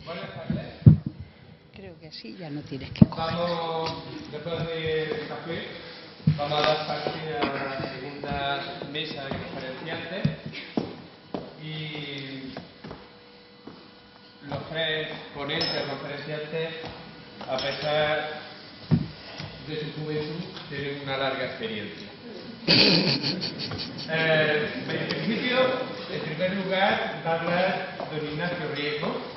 Buenas tardes. Creo que sí, ya no tienes que coger. Vamos, después del café, vamos a dar parte a la segunda mesa de conferenciantes y los tres ponentes conferenciantes, a pesar de su juventud, tienen una larga experiencia. En principio, en primer lugar, va a hablar don Ignacio Riesgo,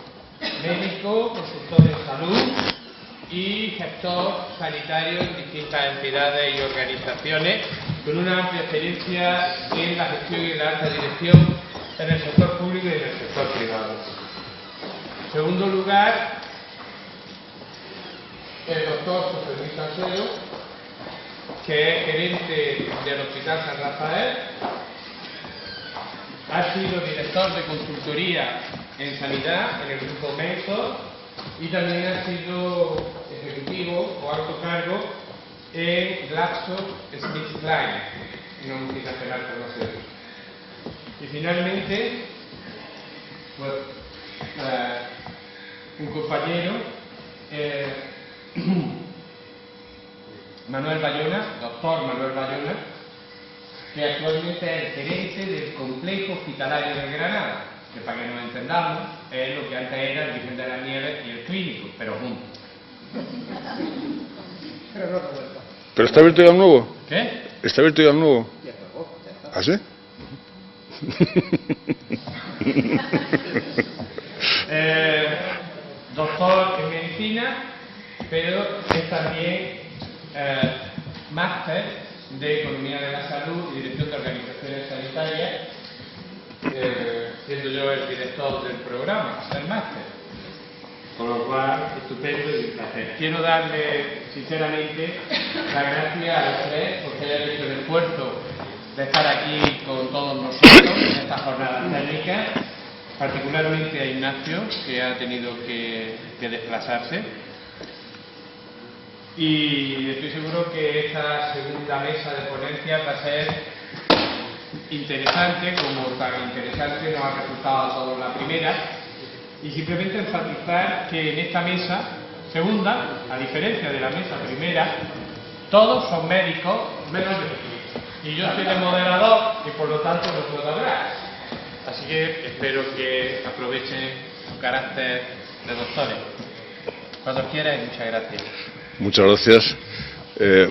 médico, consultor de salud y gestor sanitario en distintas entidades y organizaciones, con una amplia experiencia en la gestión y en la alta dirección en el sector público y en el sector privado. En segundo lugar, el doctor José Luis Salcedo, que es gerente del Hospital San Rafael, ha sido director de consultoría en sanidad en el grupo Mentor y también ha sido ejecutivo o alto cargo en GlaxoSmithKline, una multinacional conocida. Y finalmente, pues, un compañero, Manuel Bayona, doctor Manuel Bayona, que actualmente es el gerente del complejo hospitalario de Granada, que para que nos entendamos es lo que antes era el Virgen de las Nieves y el clínico, pero juntos. ¿Pero está abierto ya el nuevo? ¿Qué? ¿Está abierto ya el nuevo? ¿Ah, sí? Doctor en medicina, pero es también máster de Economía de la Salud y Dirección de Organizaciones Sanitarias, siendo yo el director del programa, del máster. Con lo cual, estupendo y un placer. Quiero darle, sinceramente, las gracias a los tres porque hayan hecho el esfuerzo de estar aquí con todos nosotros en esta jornada técnica, particularmente a Ignacio, que ha tenido que desplazarse. Y estoy seguro que esta segunda mesa de ponencia va a ser interesante, como tan interesante nos ha resultado a todos la primera, y simplemente enfatizar que en esta mesa segunda, a diferencia de la mesa primera, todos son médicos menos yo. Y yo soy el moderador y por lo tanto no puedo hablar. Así que espero que aprovechen su carácter de doctores. Cuando quieran, muchas gracias. Muchas gracias.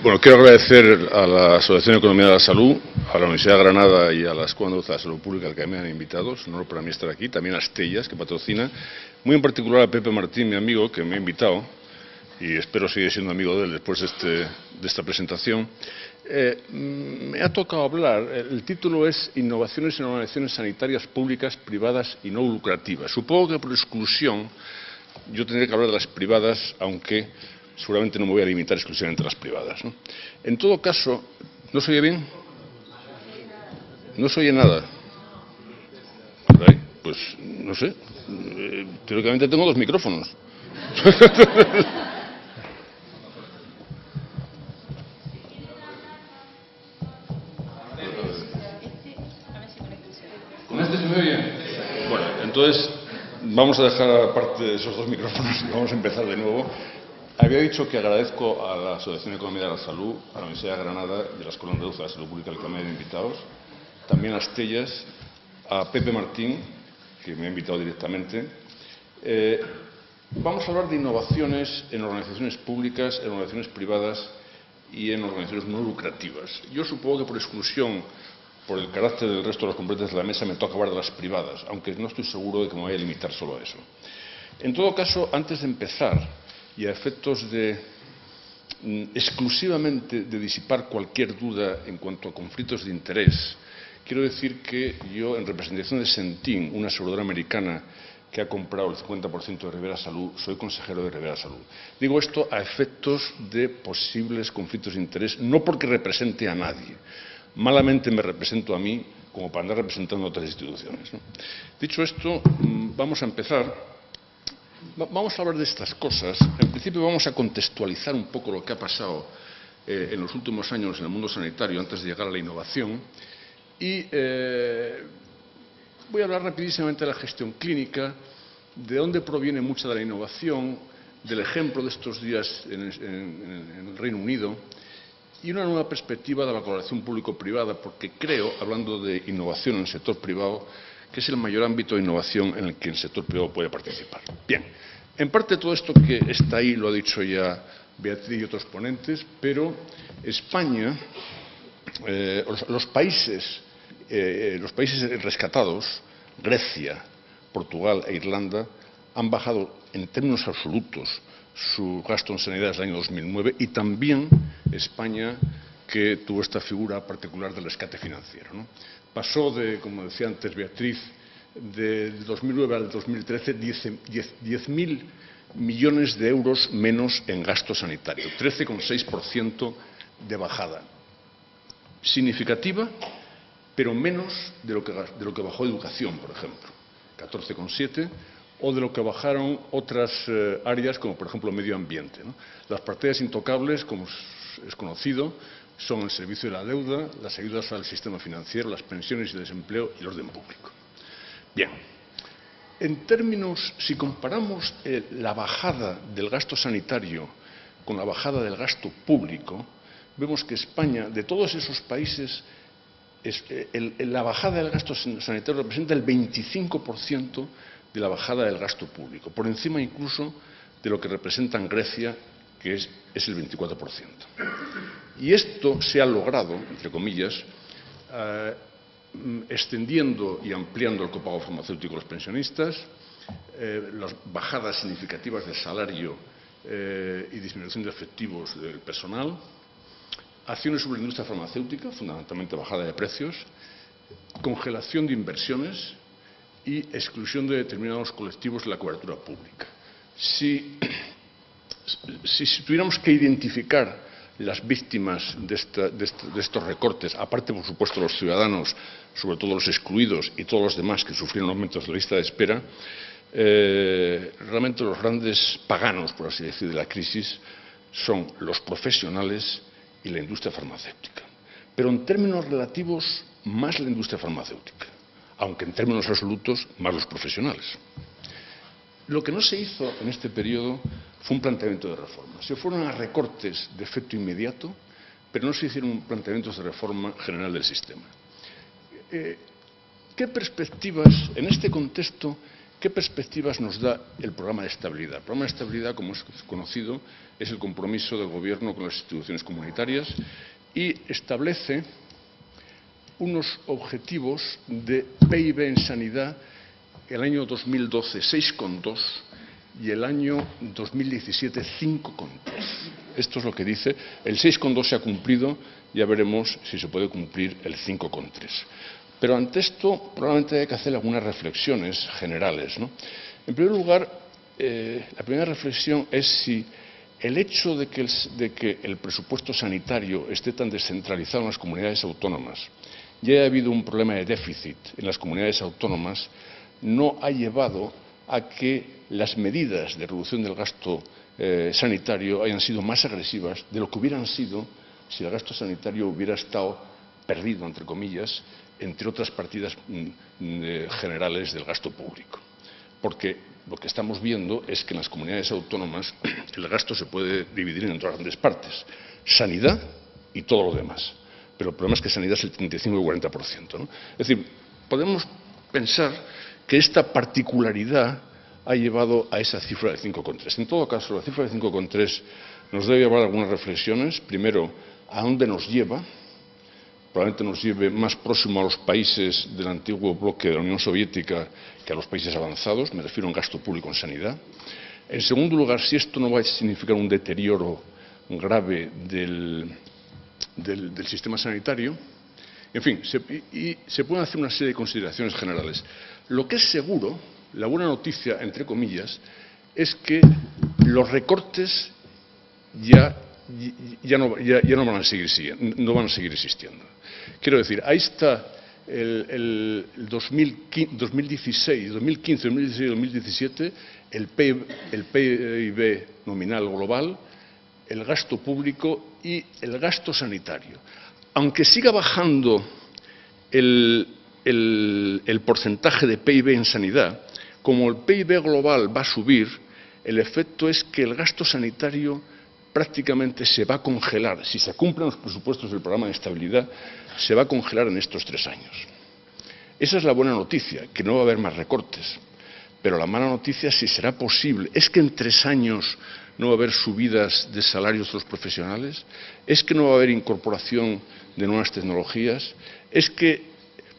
Bueno, quiero agradecer a la Asociación de Economía de la Salud, a la Universidad de Granada y a la Escuela Andaluza de Salud Pública que me han invitado. Es un honor para mí estar aquí. También a Estellas, que patrocina. Muy en particular a Pepe Martín, mi amigo, que me ha invitado. Y espero seguir siendo amigo de él después de esta presentación. Me ha tocado hablar. El título es Innovaciones en organizaciones sanitarias públicas, privadas y no lucrativas. Supongo que por exclusión yo tendré que hablar de las privadas, aunque seguramente no me voy a limitar exclusivamente a las privadas, ¿no? En todo caso, ¿no se oye bien? No se oye nada. Pues no sé. Teóricamente tengo dos micrófonos. ¿Con este se me oye? Bueno, entonces vamos a dejar aparte de esos dos micrófonos y vamos a empezar de nuevo. Había dicho que agradezco a la Asociación de Economía de la Salud, a la Universidad de Granada y a la Escuela Andaluza de Salud Pública que me hayan invitados, también a Estellas, a Pepe Martín, que me ha invitado directamente. Vamos a hablar de innovaciones en organizaciones públicas, en organizaciones privadas y en organizaciones no lucrativas. Yo supongo que por exclusión, por el carácter del resto de los componentes de la mesa, me toca hablar de las privadas, aunque no estoy seguro de que me vaya a limitar solo a eso. En todo caso, antes de empezar, y a efectos exclusivamente de disipar cualquier duda en cuanto a conflictos de interés, quiero decir que yo, en representación de Centene, una aseguradora americana que ha comprado el 50% de Rivera Salud, soy consejero de Rivera Salud. Digo esto a efectos de posibles conflictos de interés, no porque represente a nadie. Malamente me represento a mí como para andar representando a otras instituciones, ¿no? Dicho esto, vamos a empezar. Vamos a hablar de estas cosas. En principio vamos a contextualizar un poco lo que ha pasado en los últimos años en el mundo sanitario antes de llegar a la innovación y voy a hablar rapidísimamente de la gestión clínica, de dónde proviene mucha de la innovación, del ejemplo de estos días en el Reino Unido y una nueva perspectiva de la colaboración público-privada, porque creo, hablando de innovación en el sector privado, que es el mayor ámbito de innovación en el que el sector privado puede participar. Bien, en parte todo esto que está ahí lo ha dicho ya Beatriz y otros ponentes, pero España, los países rescatados, Grecia, Portugal e Irlanda, han bajado en términos absolutos su gasto en sanidad desde el año 2009 y también España, que tuvo esta figura particular del rescate financiero, ¿no? Pasó de, como decía antes Beatriz, de 2009 al 2013, 10.000 millones de euros menos en gasto sanitario, 13,6% de bajada. Significativa, pero menos de lo que bajó educación, por ejemplo, 14,7%, o de lo que bajaron otras áreas, como por ejemplo medio ambiente, ¿no? Las partidas intocables, como es conocido, son el servicio de la deuda, las ayudas al sistema financiero, las pensiones y el desempleo y el orden público. Bien, en términos, si comparamos la bajada del gasto sanitario con la bajada del gasto público, vemos que España, de todos esos países, la bajada del gasto sanitario representa el 25% de la bajada del gasto público, por encima incluso de lo que representa en Grecia, que es el 24%. Y esto se ha logrado, entre comillas, extendiendo y ampliando el copago farmacéutico a los pensionistas, las bajadas significativas de salario y disminución de efectivos del personal, acciones sobre la industria farmacéutica, fundamentalmente bajada de precios, congelación de inversiones y exclusión de determinados colectivos de la cobertura pública. Si tuviéramos que identificar las víctimas de estos recortes, aparte, por supuesto, los ciudadanos, sobre todo los excluidos y todos los demás que sufrieron aumentos de lista de espera, realmente los grandes paganos, por así decir, de la crisis son los profesionales y la industria farmacéutica. Pero en términos relativos, más la industria farmacéutica, aunque en términos absolutos, más los profesionales. Lo que no se hizo en este periodo fue un planteamiento de reforma. Se fueron a recortes de efecto inmediato, pero no se hicieron planteamientos de reforma general del sistema. ¿Qué perspectivas, en este contexto, qué perspectivas nos da el programa de estabilidad? El programa de estabilidad, como es conocido, es el compromiso del Gobierno con las instituciones comunitarias y establece unos objetivos de PIB en sanidad el año 2012 6,2 y el año 2017 5,3. Esto es lo que dice. El 6,2 se ha cumplido, ya veremos si se puede cumplir el 5,3. Pero ante esto probablemente hay que hacer algunas reflexiones generales, ¿no? En primer lugar, la primera reflexión es si el hecho de que el presupuesto sanitario esté tan descentralizado en las comunidades autónomas y haya habido un problema de déficit en las comunidades autónomas no ha llevado a que las medidas de reducción del gasto sanitario hayan sido más agresivas de lo que hubieran sido si el gasto sanitario hubiera estado perdido, entre comillas, entre otras partidas generales del gasto público. Porque lo que estamos viendo es que en las comunidades autónomas el gasto se puede dividir en dos grandes partes: sanidad y todo lo demás. Pero el problema es que sanidad es el 35 y 40%, ¿no? Es decir, podemos pensar que esta particularidad ha llevado a esa cifra de 5,3. En todo caso, la cifra de 5,3 nos debe llevar a algunas reflexiones. Primero, ¿a dónde nos lleva? Probablemente nos lleve más próximo a los países del antiguo bloque de la Unión Soviética que a los países avanzados. Me refiero a un gasto público en sanidad. En segundo lugar, si esto no va a significar un deterioro grave del sistema sanitario. En fin, se pueden hacer una serie de consideraciones generales. Lo que es seguro, la buena noticia, entre comillas, es que los recortes ya no van a seguir existiendo. Quiero decir, ahí está el 2015, 2017, el PIB nominal global, el gasto público y el gasto sanitario. Aunque siga bajando el porcentaje de PIB en sanidad, como el PIB global va a subir, el efecto es que el gasto sanitario prácticamente se va a congelar. Si se cumplen los presupuestos del programa de estabilidad, se va a congelar en estos 3 años. Esa es la buena noticia, que no va a haber más recortes. Pero la mala noticia, si será posible, es que en 3 años no va a haber subidas de salarios de los profesionales, es que no va a haber incorporación de nuevas tecnologías, es que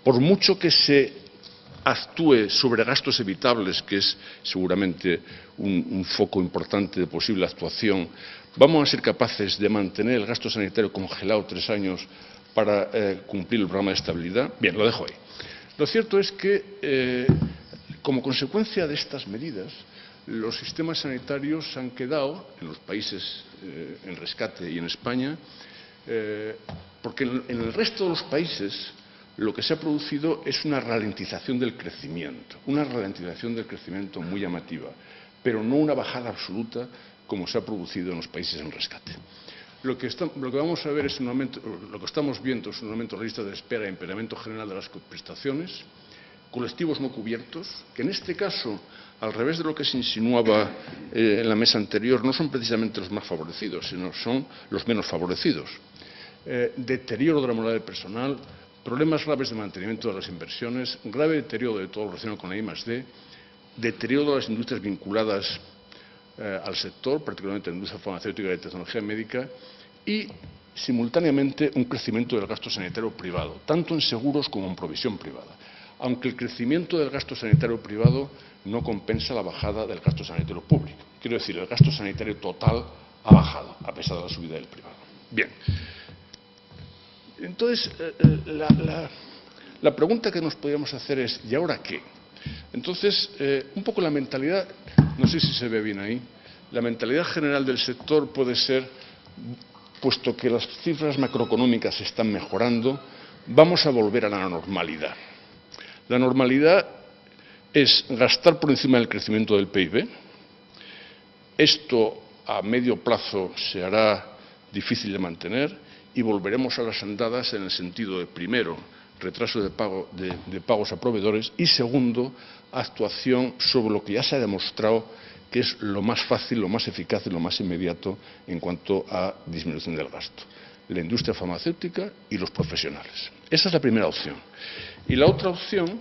por mucho que se actúe sobre gastos evitables, que es seguramente un foco importante de posible actuación, vamos a ser capaces de mantener el gasto sanitario congelado 3 años para cumplir el programa de estabilidad. Bien, lo dejo ahí. Lo cierto es que, como consecuencia de estas medidas, los sistemas sanitarios han quedado, en los países en rescate y en España, porque en el resto de los países lo que se ha producido es una ralentización del crecimiento muy llamativa, pero no una bajada absoluta como se ha producido en los países en rescate. Lo que vamos a ver es lo que estamos viendo es un aumento de la lista de espera y empeoramiento general de las prestaciones, colectivos no cubiertos, que en este caso, al revés de lo que se insinuaba en la mesa anterior, no son precisamente los más favorecidos, sino son los menos favorecidos. Deterioro de la moral del personal, problemas graves de mantenimiento de las inversiones, grave deterioro de todo lo relacionado con la I+D, deterioro de las industrias vinculadas al sector, particularmente la industria farmacéutica y de tecnología médica, y simultáneamente un crecimiento del gasto sanitario privado, tanto en seguros como en provisión privada, aunque el crecimiento del gasto sanitario privado no compensa la bajada del gasto sanitario público. Quiero decir, el gasto sanitario total ha bajado, a pesar de la subida del privado. Bien. Entonces, la pregunta que nos podríamos hacer es, ¿y ahora qué? Entonces, un poco la mentalidad, no sé si se ve bien ahí, la mentalidad general del sector puede ser, puesto que las cifras macroeconómicas se están mejorando, vamos a volver a la normalidad. La normalidad es gastar por encima del crecimiento del PIB. Esto a medio plazo se hará difícil de mantener y volveremos a las andadas en el sentido de, primero, retraso de pagos a proveedores y, segundo, actuación sobre lo que ya se ha demostrado que es lo más fácil, lo más eficaz y lo más inmediato en cuanto a disminución del gasto: la industria farmacéutica y los profesionales. Esa es la primera opción. Y la otra opción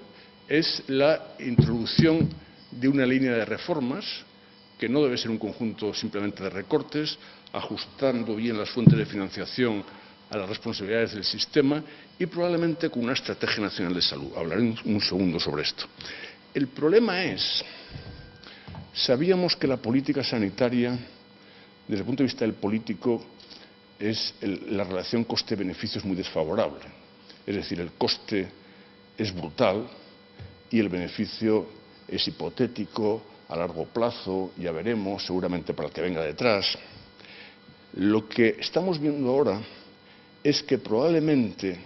es la introducción de una línea de reformas que no debe ser un conjunto simplemente de recortes, ajustando bien las fuentes de financiación a las responsabilidades del sistema y probablemente con una estrategia nacional de salud. Hablaré un segundo sobre esto. El problema es, sabíamos que la política sanitaria, desde el punto de vista del político, la relación coste-beneficio es muy desfavorable. Es decir, el coste es brutal y el beneficio es hipotético, a largo plazo, ya veremos, seguramente para el que venga detrás. Lo que estamos viendo ahora es que probablemente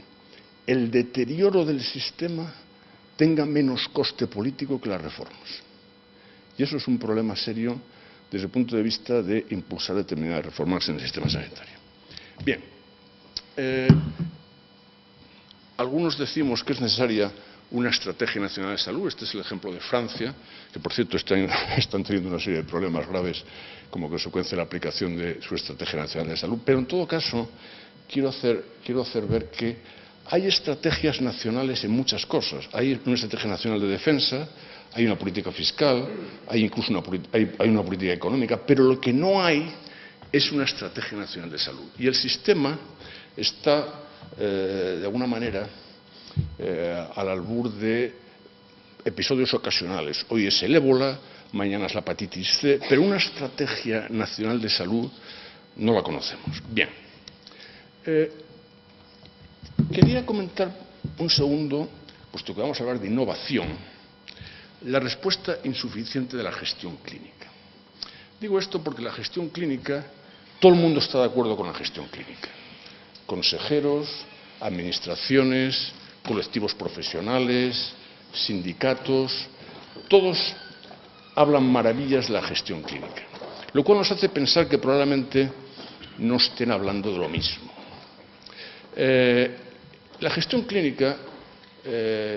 el deterioro del sistema tenga menos coste político que las reformas. Y eso es un problema serio desde el punto de vista de impulsar determinadas reformas en el sistema sanitario. Bien, algunos decimos que es necesaria una estrategia nacional de salud. Este es el ejemplo de Francia, que por cierto están teniendo una serie de problemas graves como consecuencia de la aplicación de su estrategia nacional de salud. Pero en todo caso, quiero hacer ver que hay estrategias nacionales en muchas cosas. Hay una estrategia nacional de defensa, hay una política fiscal, hay incluso una política económica, pero lo que no hay es una estrategia nacional de salud. Y el sistema está, de alguna manera, al albur de episodios ocasionales. Hoy es el ébola, mañana es la hepatitis C, pero una estrategia nacional de salud no la conocemos. Bien. Quería comentar un segundo, puesto que vamos a hablar de innovación, la respuesta insuficiente de la gestión clínica. Digo esto porque la gestión clínica, todo el mundo está de acuerdo con la gestión clínica. Consejeros, administraciones, colectivos profesionales, sindicatos, todos hablan maravillas de la gestión clínica, lo cual nos hace pensar que probablemente no estén hablando de lo mismo. La gestión clínica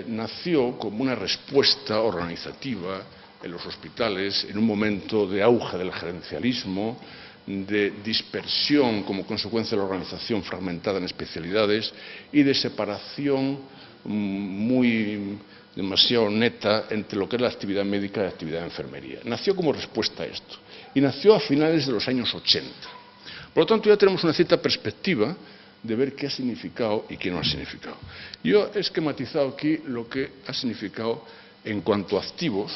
nació como una respuesta organizativa en los hospitales, en un momento de auge del gerencialismo, de dispersión como consecuencia de la organización fragmentada en especialidades y de separación demasiado neta entre lo que es la actividad médica y la actividad de enfermería. Nació como respuesta a esto y nació a finales de los años 80. Por lo tanto, ya tenemos una cierta perspectiva de ver qué ha significado y qué no ha significado. Yo he esquematizado aquí lo que ha significado en cuanto a activos,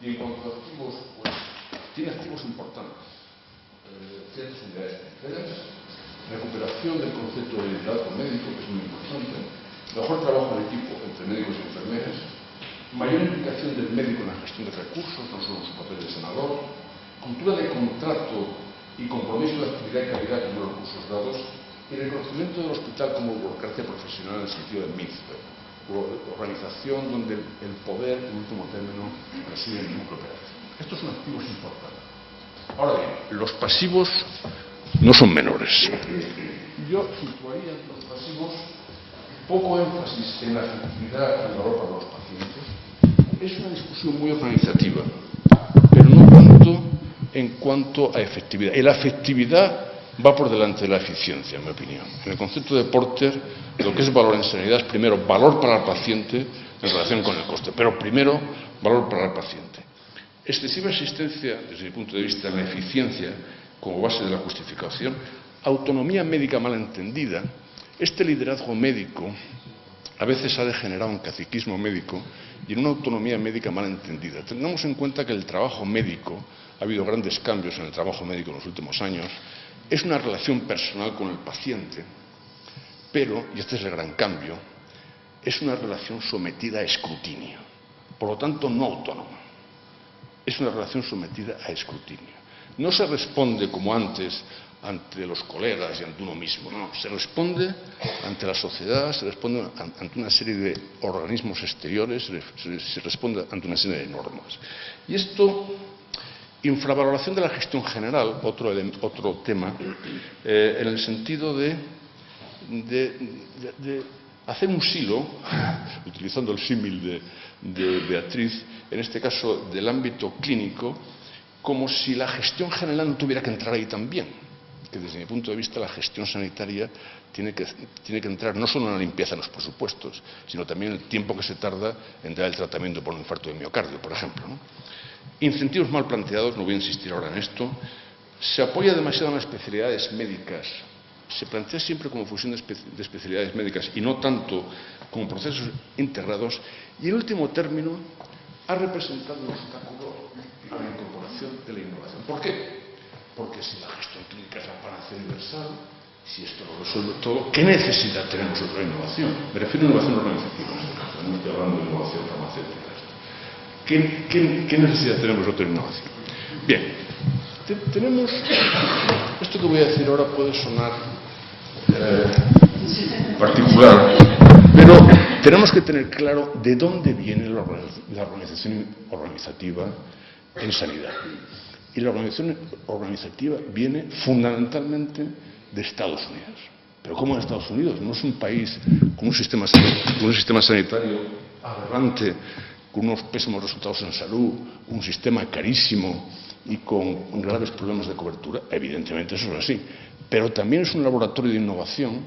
y en cuanto a activos, pues, tiene activos importantes. Ciertas unidades terceras, recuperación del concepto de liderazgo médico, que es muy importante, mejor trabajo en equipo entre médicos y enfermeras, mayor implicación del médico en la gestión de recursos, no solo en su papel de senador, cultura de contrato y compromiso de actividad y calidad con los recursos dados, y reconocimiento del hospital como burocracia profesional en el sentido de MISP, organización donde el poder, en último término, reside en el núcleo operativo. Estos son activos importantes. Ahora bien, los pasivos no son menores. Yo situaría entre los pasivos poco énfasis en la efectividad y el valor para los pacientes. Es una discusión muy organizativa, pero no tanto en cuanto a efectividad. Y la efectividad va por delante de la eficiencia, en mi opinión. En el concepto de Porter, lo que es valor en sanidad es primero valor para el paciente en relación con el coste, pero primero valor para el paciente. Excesiva existencia, desde mi punto de vista, en la eficiencia como base de la justificación, autonomía médica mal entendida, este liderazgo médico a veces ha degenerado en caciquismo médico y en una autonomía médica mal entendida. Tengamos en cuenta que el trabajo médico, ha habido grandes cambios en el trabajo médico en los últimos años, es una relación personal con el paciente, pero, y este es el gran cambio, es una relación sometida a escrutinio, por lo tanto no autónoma. Es una relación sometida a escrutinio. No se responde como antes ante los colegas y ante uno mismo, no, se responde ante la sociedad, se responde ante una serie de organismos exteriores, se responde ante una serie de normas. Y esto, infravaloración de la gestión general, otro tema, en el sentido de hacer un silo, utilizando el símil de Beatriz, en este caso del ámbito clínico, como si la gestión general no tuviera que entrar ahí también. Que desde mi punto de vista la gestión sanitaria tiene que entrar no solo en la limpieza de los presupuestos, sino también el tiempo que se tarda en dar el tratamiento por un infarto de miocardio, por ejemplo, ¿no? Incentivos mal planteados, no voy a insistir ahora en esto. Se apoya demasiado en las especialidades médicas. Se plantea siempre como fusión de especialidades médicas y no tanto como procesos integrados. Y en último término, ha representado un obstáculo a la incorporación de la innovación. ¿Por qué? Porque si la gestión clínica es la panacea universal, si esto lo resuelve todo, ¿qué necesidad tenemos de otra innovación? Me refiero a innovación organizativa, no estoy hablando de innovación farmacéutica. ¿Qué necesidad tenemos de otra innovación? Bien, tenemos, esto que voy a decir ahora puede sonar particular, pero tenemos que tener claro de dónde viene la organización organizativa en sanidad. Y la organización organizativa viene fundamentalmente de Estados Unidos. ¿Pero cómo de Estados Unidos? No es un país con un sistema sanitario aberrante, con unos pésimos resultados en salud, un sistema carísimo y con graves problemas de cobertura. Evidentemente eso es así. Pero también es un laboratorio de innovación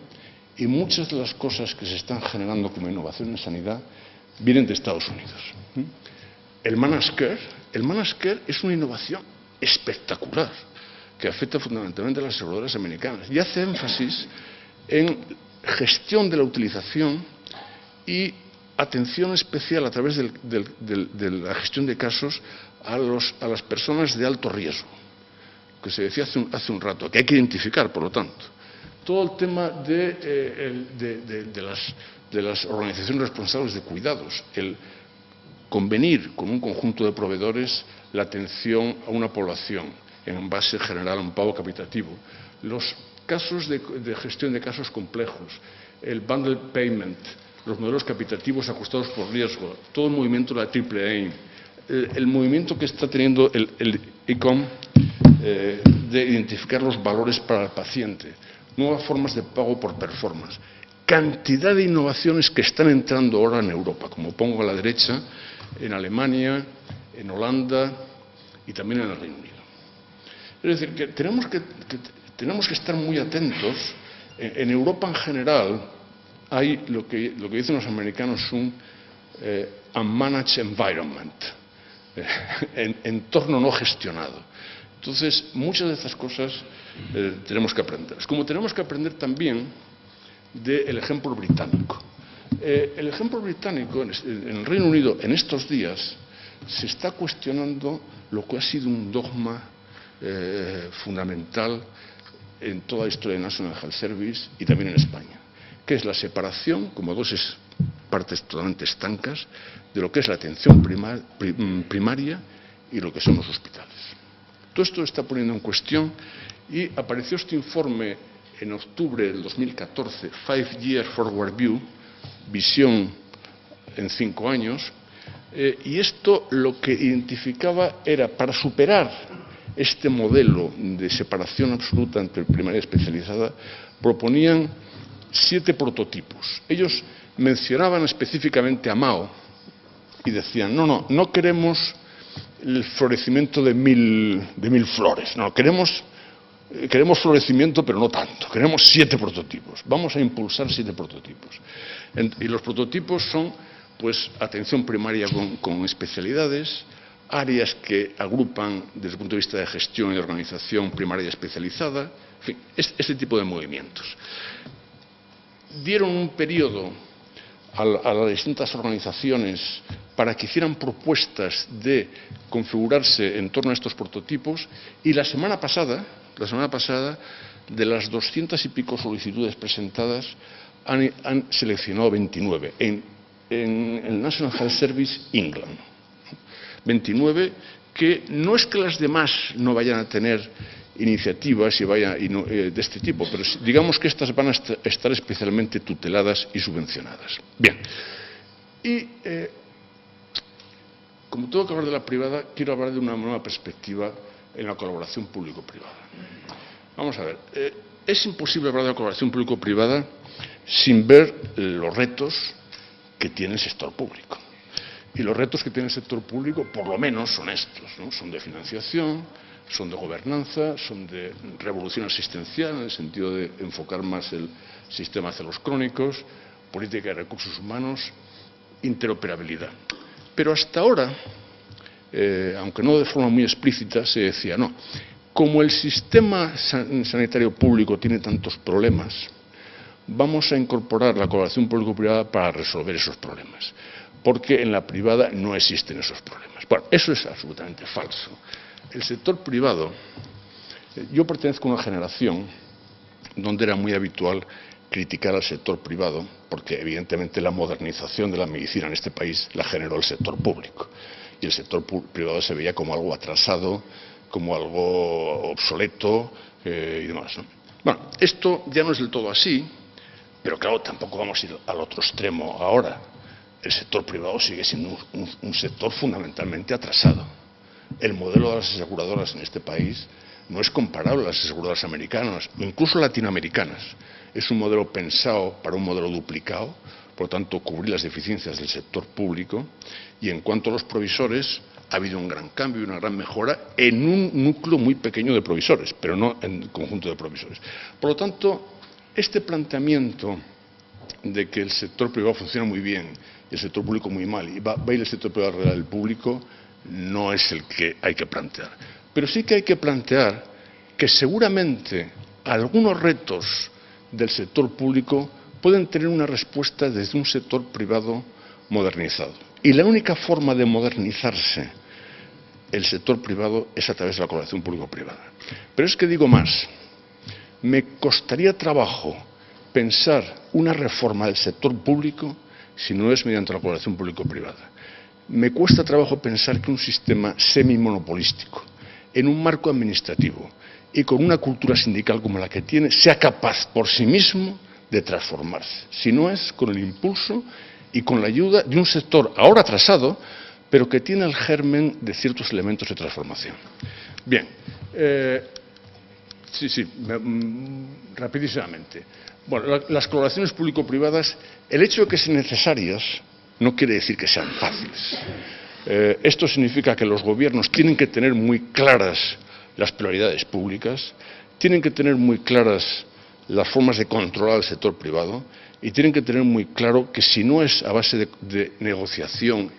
y muchas de las cosas que se están generando como innovación en sanidad vienen de Estados Unidos. El Managed Care es una innovación espectacular que afecta fundamentalmente a las aseguradoras americanas y hace énfasis en gestión de la utilización y atención especial a través de la gestión de casos a las personas de alto riesgo, que se decía hace un rato, que hay que identificar, por lo tanto. Todo el tema de las organizaciones responsables de cuidados, el convenir con un conjunto de proveedores la atención a una población en base general a un pago capitativo, los casos de gestión de casos complejos, el bundle payment, los modelos capitativos ajustados por riesgo, todo el movimiento de la triple aim, el movimiento que está teniendo el ICOM de identificar los valores para el paciente, nuevas formas de pago por performance, cantidad de innovaciones que están entrando ahora en Europa, como pongo a la derecha, en Alemania, en Holanda y también en el Reino Unido. Es decir, que tenemos que estar muy atentos. En Europa en general hay lo que dicen los americanos un unmanaged environment, entorno no gestionado. Entonces, muchas de estas cosas tenemos que aprender. Como tenemos que aprender también del ejemplo británico. El ejemplo británico, en el Reino Unido, en estos días, se está cuestionando lo que ha sido un dogma fundamental en toda la historia de National Health Service y también en España, que es la separación, como dos partes totalmente estancas, de lo que es la atención primaria y lo que son los hospitales. Todo esto se está poniendo en cuestión y apareció este informe en octubre del 2014, 5 Year Forward View, visión en 5 años, y esto lo que identificaba era, para superar este modelo de separación absoluta entre primaria y especializada, proponían 7 prototipos. Ellos mencionaban específicamente a Mao y decían, no queremos el florecimiento de mil flores, no, queremos florecimiento, pero no tanto, queremos 7 prototipos, vamos a impulsar 7 prototipos. Y los prototipos son, pues, atención primaria con especialidades, áreas que agrupan desde el punto de vista de gestión y organización primaria y especializada, en fin, este tipo de movimientos. Dieron un periodo a las distintas organizaciones para que hicieran propuestas de configurarse en torno a estos prototipos y la semana pasada, de las 200 y pico solicitudes presentadas, han seleccionado 29 en el National Health Service England. 29 que no es que las demás no vayan a tener iniciativas de este tipo, pero digamos que estas van a estar especialmente tuteladas y subvencionadas. Bien, y como tengo que hablar de la privada, quiero hablar de una nueva perspectiva en la colaboración público-privada. Vamos a ver, es imposible hablar de la colaboración público-privada sin ver los retos que tiene el sector público. Y los retos que tiene el sector público, por lo menos, son estos, ¿no? Son de financiación, son de gobernanza, son de revolución asistencial, en el sentido de enfocar más el sistema hacia los crónicos, política de recursos humanos, interoperabilidad. Pero hasta ahora, aunque no de forma muy explícita, se decía, no, como el sistema sanitario público tiene tantos problemas, vamos a incorporar la colaboración público-privada para resolver esos problemas, porque en la privada no existen esos problemas. Bueno, eso es absolutamente falso. El sector privado, yo pertenezco a una generación donde era muy habitual criticar al sector privado, porque evidentemente la modernización de la medicina en este país la generó el sector público. Y el sector privado se veía como algo atrasado, como algo obsoleto y demás, ¿no? Bueno, esto ya no es del todo así, pero claro, tampoco vamos a ir al otro extremo ahora. El sector privado sigue siendo un sector fundamentalmente atrasado. El modelo de las aseguradoras en este país no es comparable a las aseguradoras americanas o incluso latinoamericanas. Es un modelo pensado para un modelo duplicado, por lo tanto, cubrir las deficiencias del sector público. Y en cuanto a los provisores, ha habido un gran cambio y una gran mejora en un núcleo muy pequeño de provisores, pero no en el conjunto de provisores. Por lo tanto, este planteamiento de que el sector privado funciona muy bien y el sector público muy mal, y va a ir el sector privado a arreglar el público, no es el que hay que plantear. Pero sí que hay que plantear que seguramente algunos retos del sector público pueden tener una respuesta desde un sector privado modernizado. Y la única forma de modernizarse el sector privado es a través de la colaboración público-privada. Pero es que digo más, me costaría trabajo pensar una reforma del sector público si no es mediante la colaboración público-privada. Me cuesta trabajo pensar que un sistema semimonopolístico, en un marco administrativo y con una cultura sindical como la que tiene, sea capaz por sí mismo de transformarse, si no es con el impulso y con la ayuda de un sector ahora atrasado, pero que tiene el germen de ciertos elementos de transformación. Bien, rapidísimamente. Bueno, las colaboraciones público-privadas, el hecho de que sean necesarias no quiere decir que sean fáciles. Esto significa que los gobiernos tienen que tener muy claras las prioridades públicas, tienen que tener muy claras las formas de controlar al sector privado y tienen que tener muy claro que si no es a base de negociación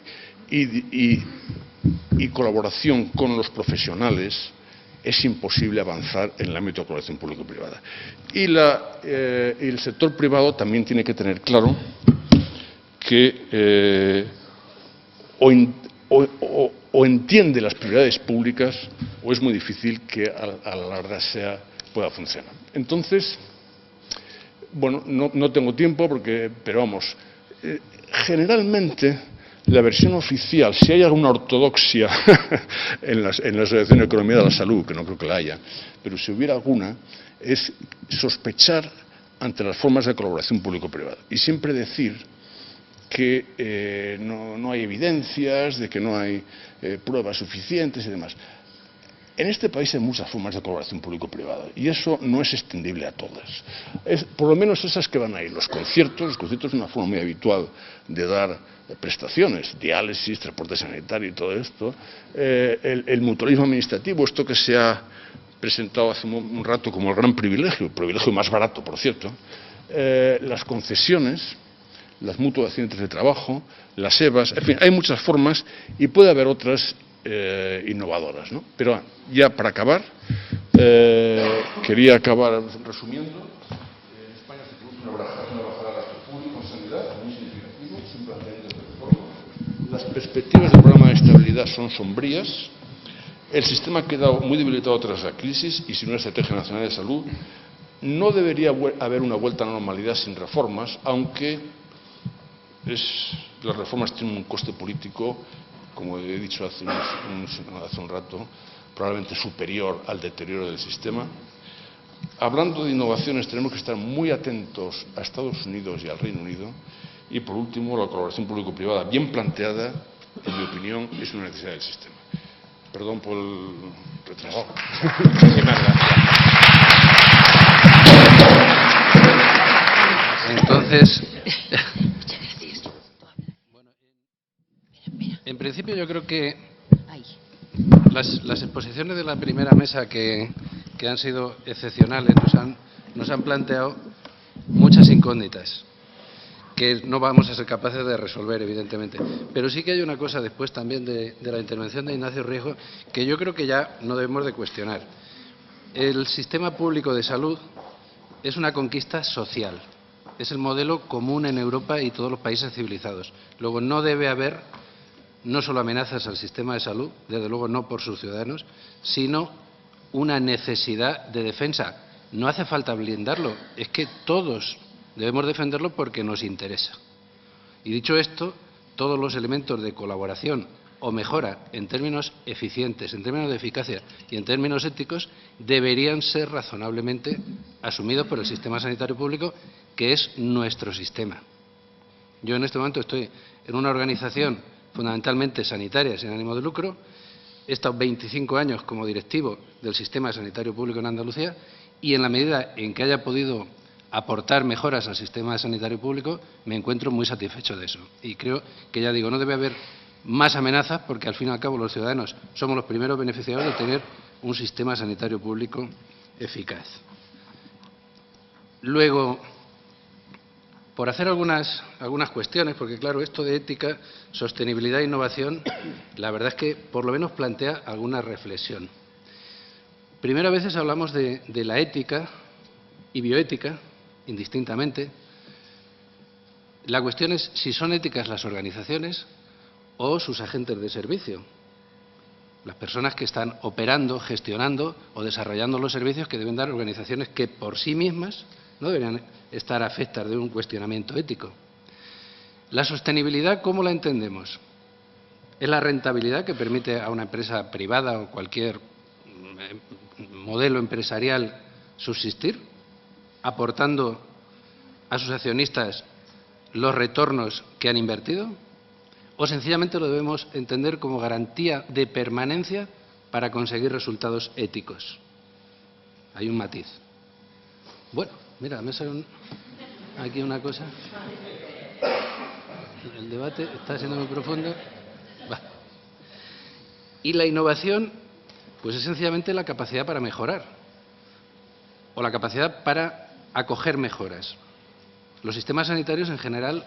y colaboración con los profesionales, es imposible avanzar en el ámbito de colaboración público-privada. Y el sector privado también tiene que tener claro que o entiende las prioridades públicas o es muy difícil que a la larga pueda funcionar. Entonces, bueno, no tengo tiempo, pero vamos, generalmente la versión oficial, si hay alguna ortodoxia en la Asociación de Economía de la Salud, que no creo que la haya, pero si hubiera alguna, es sospechar ante las formas de colaboración público-privada y siempre decir que no hay evidencias, de que no hay pruebas suficientes y demás. En este país hay muchas formas de colaboración público-privada y eso no es extendible a todas. Por lo menos esas que van a ir. Los conciertos es una forma muy habitual de dar prestaciones, diálisis, transporte sanitario y todo esto. El mutualismo administrativo, esto que se ha presentado hace un rato como el gran privilegio, el privilegio más barato, por cierto. Las concesiones, las mutuas de accidentes de trabajo, las EVAs, en fin, hay muchas formas y puede haber otras innovadoras, ¿no? Pero ya para acabar, quería acabar resumiendo. En España se produce una bajada de gasto público en sanidad muy significativo, sin planteamiento de reforma. Las perspectivas del programa de estabilidad son sombrías. El sistema ha quedado muy debilitado tras la crisis y sin una estrategia nacional de salud. No debería haber una vuelta a la normalidad sin reformas, aunque las reformas tienen un coste político, como he dicho hace un rato, probablemente superior al deterioro del sistema. Hablando de innovaciones, tenemos que estar muy atentos a Estados Unidos y al Reino Unido. Y, por último, la colaboración público-privada, bien planteada, en mi opinión, es una necesidad del sistema. Perdón por el retraso. Muchísimas gracias. Entonces, en principio yo creo que las exposiciones de la primera mesa que han sido excepcionales nos han planteado muchas incógnitas que no vamos a ser capaces de resolver, evidentemente. Pero sí que hay una cosa después también de la intervención de Ignacio Riesgo que yo creo que ya no debemos de cuestionar. El sistema público de salud es una conquista social. Es el modelo común en Europa y todos los países civilizados. Luego, no debe haber no solo amenazas al sistema de salud, desde luego no por sus ciudadanos, sino una necesidad de defensa. No hace falta blindarlo, es que todos debemos defenderlo porque nos interesa. Y dicho esto, todos los elementos de colaboración o mejora en términos eficientes, en términos de eficacia y en términos éticos, deberían ser razonablemente asumidos por el sistema sanitario público, que es nuestro sistema. Yo en este momento estoy en una organización fundamentalmente sanitaria sin ánimo de lucro. He estado 25 años como directivo del sistema sanitario público en Andalucía y en la medida en que haya podido aportar mejoras al sistema sanitario público, me encuentro muy satisfecho de eso. Y creo que, ya digo, no debe haber más amenazas porque, al fin y al cabo, los ciudadanos somos los primeros beneficiarios de tener un sistema sanitario público eficaz. Luego, por hacer algunas cuestiones, porque claro, esto de ética, sostenibilidad e innovación, la verdad es que por lo menos plantea alguna reflexión. Primero, a veces hablamos de la ética y bioética, indistintamente. La cuestión es si son éticas las organizaciones o sus agentes de servicio, las personas que están operando, gestionando o desarrollando los servicios que deben dar organizaciones que por sí mismas no deberían estar afectas de un cuestionamiento ético. La sostenibilidad, ¿cómo la entendemos? ¿Es la rentabilidad que permite a una empresa privada o cualquier modelo empresarial subsistir, aportando a sus accionistas los retornos que han invertido? ¿O sencillamente lo debemos entender como garantía de permanencia para conseguir resultados éticos? Hay un matiz. Bueno, mira, me sale aquí una cosa. El debate está siendo muy profundo. Y la innovación, pues es sencillamente la capacidad para mejorar o la capacidad para acoger mejoras. Los sistemas sanitarios en general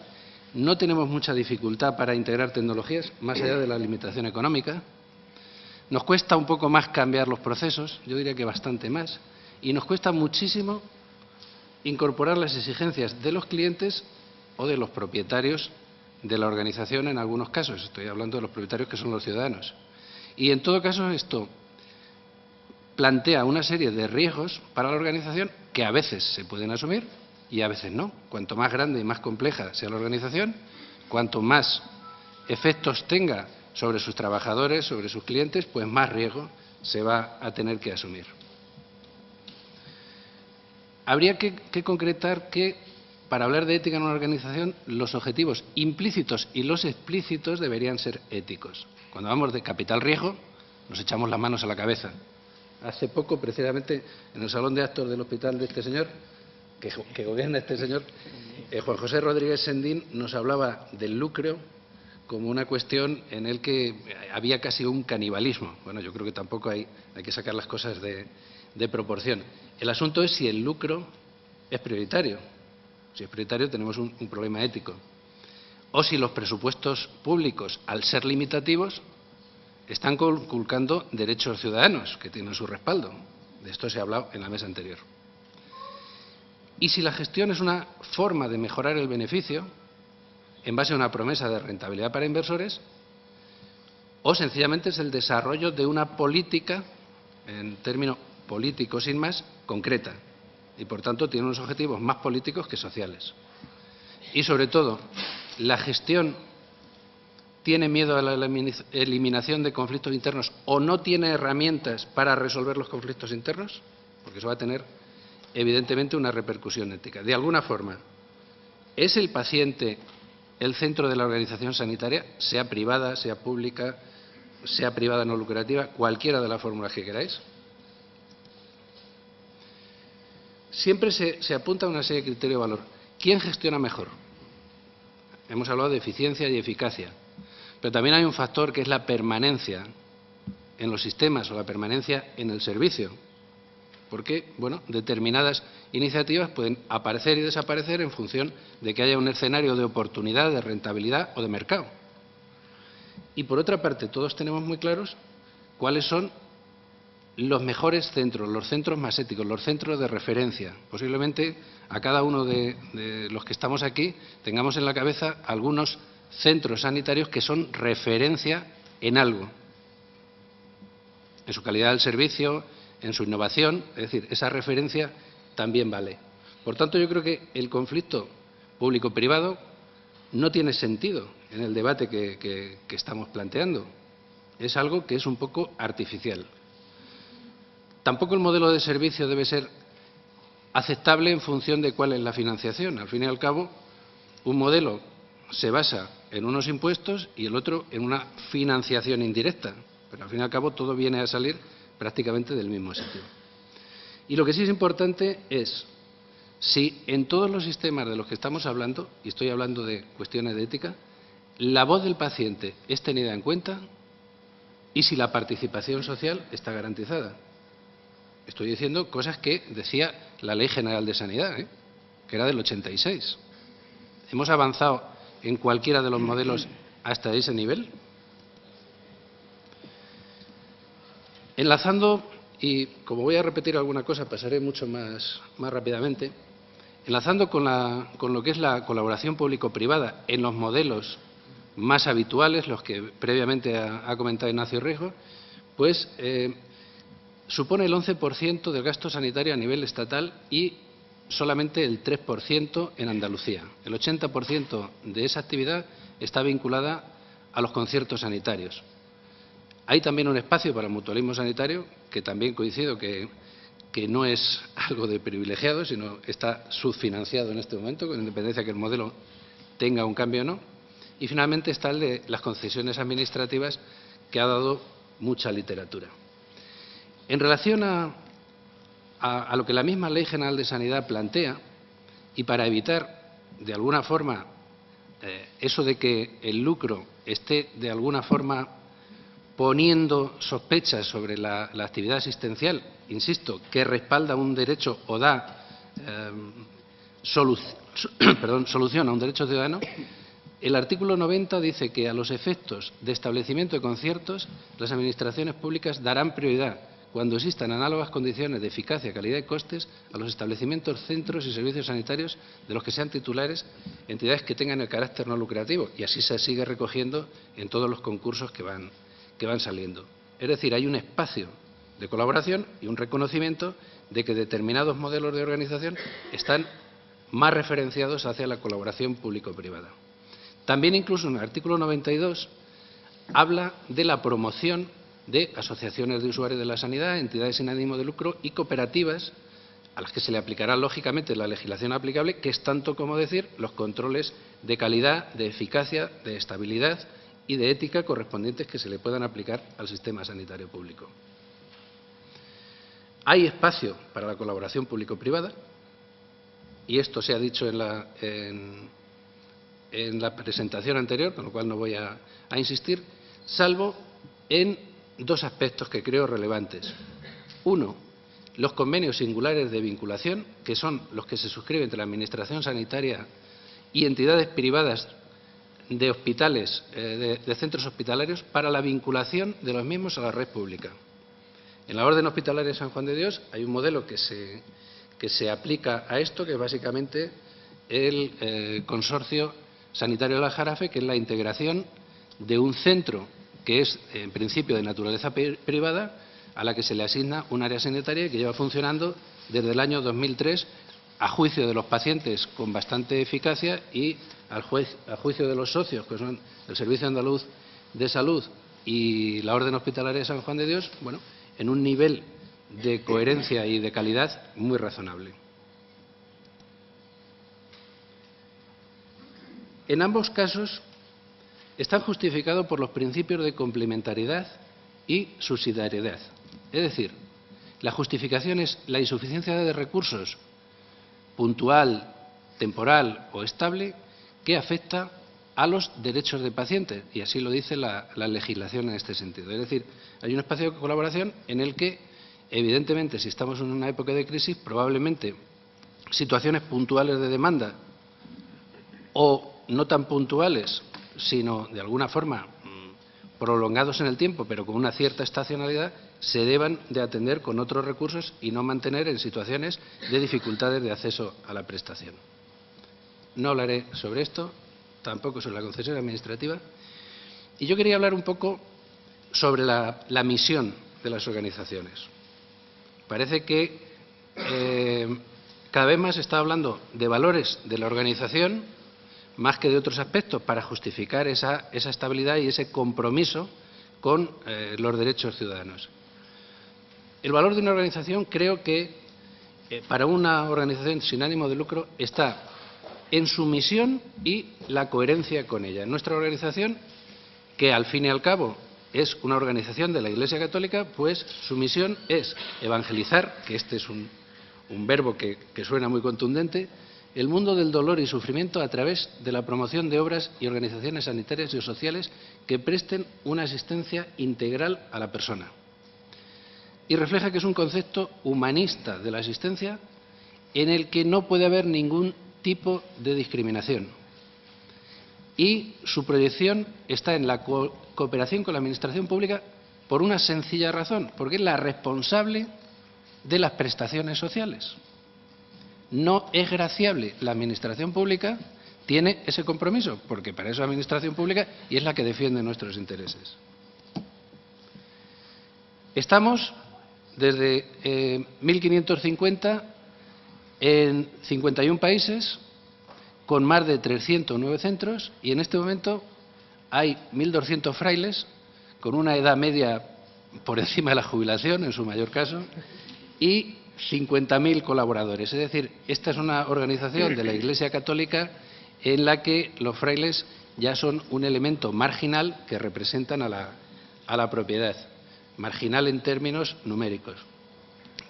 no tenemos mucha dificultad para integrar tecnologías, más allá de la limitación económica. Nos cuesta un poco más cambiar los procesos, yo diría que bastante más, y nos cuesta muchísimo incorporar las exigencias de los clientes o de los propietarios de la organización en algunos casos. Estoy hablando de los propietarios que son los ciudadanos. Y en todo caso esto plantea una serie de riesgos para la organización que a veces se pueden asumir y a veces no. Cuanto más grande y más compleja sea la organización, cuanto más efectos tenga sobre sus trabajadores, sobre sus clientes, pues más riesgo se va a tener que asumir. Habría que concretar que, para hablar de ética en una organización, los objetivos implícitos y los explícitos deberían ser éticos. Cuando hablamos de capital riesgo, nos echamos las manos a la cabeza. Hace poco, precisamente, en el salón de actos del hospital de este señor, que gobierna este señor, Juan José Rodríguez Sendín nos hablaba del lucro como una cuestión en el que había casi un canibalismo. Bueno, yo creo que tampoco hay que sacar las cosas de proporción. El asunto es si el lucro es prioritario. Si es prioritario, tenemos un problema ético. O si los presupuestos públicos, al ser limitativos, están conculcando derechos ciudadanos que tienen su respaldo. De esto se ha hablado en la mesa anterior. Y si la gestión es una forma de mejorar el beneficio en base a una promesa de rentabilidad para inversores, o sencillamente es el desarrollo de una política, en términos políticos sin más, concreta. Y por tanto tiene unos objetivos más políticos que sociales. Y sobre todo, la gestión tiene miedo a la eliminación de conflictos internos o no tiene herramientas para resolver los conflictos internos, porque eso va a tener evidentemente una repercusión ética. De alguna forma, ¿es el paciente el centro de la organización sanitaria, sea privada, sea pública, sea privada no lucrativa, cualquiera de las fórmulas que queráis? Siempre se apunta a una serie de criterios de valor. ¿Quién gestiona mejor? Hemos hablado de eficiencia y eficacia, pero también hay un factor que es la permanencia en los sistemas o la permanencia en el servicio, porque, bueno, determinadas iniciativas pueden aparecer y desaparecer en función de que haya un escenario de oportunidad, de rentabilidad o de mercado. Y por otra parte, todos tenemos muy claros cuáles son los mejores centros, los centros más éticos, los centros de referencia. Posiblemente a cada uno de los que estamos aquí tengamos en la cabeza algunos centros sanitarios que son referencia en algo, en su calidad del servicio, en su innovación, es decir, esa referencia también vale. Por tanto, yo creo que el conflicto público-privado no tiene sentido en el debate que estamos planteando. Es algo que es un poco artificial. Tampoco el modelo de servicio debe ser aceptable en función de cuál es la financiación. Al fin y al cabo, un modelo se basa en unos impuestos y el otro en una financiación indirecta. Pero al fin y al cabo todo viene a salir prácticamente del mismo sitio. Y lo que sí es importante es si en todos los sistemas de los que estamos hablando, y estoy hablando de cuestiones de ética, la voz del paciente es tenida en cuenta y si la participación social está garantizada. Estoy diciendo cosas que decía la Ley General de Sanidad, que era del 86. ¿Hemos avanzado en cualquiera de los modelos hasta ese nivel? Enlazando, y como voy a repetir alguna cosa, pasaré mucho más rápidamente, enlazando con lo que es la colaboración público-privada en los modelos más habituales, los que previamente ha comentado Ignacio Riesgo, pues supone el 11% del gasto sanitario a nivel estatal y solamente el 3% en Andalucía. El 80% de esa actividad está vinculada a los conciertos sanitarios. Hay también un espacio para el mutualismo sanitario, que también coincido que no es algo de privilegiado, sino está subfinanciado en este momento, con independencia de que el modelo tenga un cambio o no. Y finalmente está el de las concesiones administrativas, que ha dado mucha literatura. En relación a lo que la misma Ley General de Sanidad plantea, y para evitar de alguna forma eso de que el lucro esté de alguna forma poniendo sospechas sobre la actividad asistencial, insisto, que respalda un derecho o da solución a un derecho ciudadano, el artículo 90 dice que a los efectos de establecimiento de conciertos, las administraciones públicas darán prioridad, cuando existan análogas condiciones de eficacia, calidad y costes, a los establecimientos, centros y servicios sanitarios de los que sean titulares entidades que tengan el carácter no lucrativo, y así se sigue recogiendo en todos los concursos que van saliendo. Es decir, hay un espacio de colaboración y un reconocimiento de que determinados modelos de organización están más referenciados hacia la colaboración público-privada. También incluso en el artículo 92 habla de la promoción de asociaciones de usuarios de la sanidad, entidades sin ánimo de lucro y cooperativas, a las que se le aplicará lógicamente la legislación aplicable, que es tanto como decir los controles de calidad, de eficacia, de estabilidad y de ética correspondientes que se le puedan aplicar al sistema sanitario público. Hay espacio para la colaboración público-privada, y esto se ha dicho en la presentación anterior, con lo cual no voy a insistir, salvo en dos aspectos que creo relevantes. Uno, los convenios singulares de vinculación, que son los que se suscriben entre la Administración sanitaria y entidades privadas de hospitales, de centros hospitalarios, para la vinculación de los mismos a la red pública. En la Orden Hospitalaria de San Juan de Dios hay un modelo que se aplica a esto, que es básicamente el Consorcio Sanitario de la Jarafe, que es la integración de un centro que es, en principio, de naturaleza privada, a la que se le asigna un área sanitaria que lleva funcionando desde el año 2003, a juicio de los pacientes con bastante eficacia y a juicio de los socios, que son el Servicio Andaluz de Salud y la Orden Hospitalaria de San Juan de Dios, bueno, en un nivel de coherencia y de calidad muy razonable. En ambos casos están justificados por los principios de complementariedad y subsidiariedad. Es decir, la justificación es la insuficiencia de recursos puntual, temporal o estable que afecta a los derechos de pacientes, y así lo dice la legislación en este sentido. Es decir, hay un espacio de colaboración en el que, evidentemente, si estamos en una época de crisis, probablemente situaciones puntuales de demanda o no tan puntuales, sino de alguna forma prolongados en el tiempo, pero con una cierta estacionalidad, se deban de atender con otros recursos y no mantener en situaciones de dificultades de acceso a la prestación. No hablaré sobre esto, tampoco sobre la concesión administrativa, y yo quería hablar un poco sobre la misión de las organizaciones. Parece que cada vez más se está hablando de valores de la organización más que de otros aspectos para justificar esa estabilidad y ese compromiso con los derechos ciudadanos. El valor de una organización, creo que para una organización sin ánimo de lucro está en su misión y la coherencia con ella. Nuestra organización, que al fin y al cabo es una organización de la Iglesia Católica, pues su misión es evangelizar, que este es un verbo que suena muy contundente, el mundo del dolor y sufrimiento a través de la promoción de obras y organizaciones sanitarias y sociales que presten una asistencia integral a la persona. Y refleja que es un concepto humanista de la asistencia en el que no puede haber ningún tipo de discriminación. Y su proyección está en la cooperación con la Administración pública por una sencilla razón, porque es la responsable de las prestaciones sociales. No es graciable la Administración pública, tiene ese compromiso, porque para eso es la Administración pública y es la que defiende nuestros intereses. Estamos desde 1550 en 51 países, con más de 309 centros, y en este momento hay 1.200 frailes, con una edad media por encima de la jubilación, en su mayor caso, y 50.000 colaboradores. Es decir, esta es una organización de la Iglesia Católica en la que los frailes ya son un elemento marginal que representan a la propiedad, marginal en términos numéricos.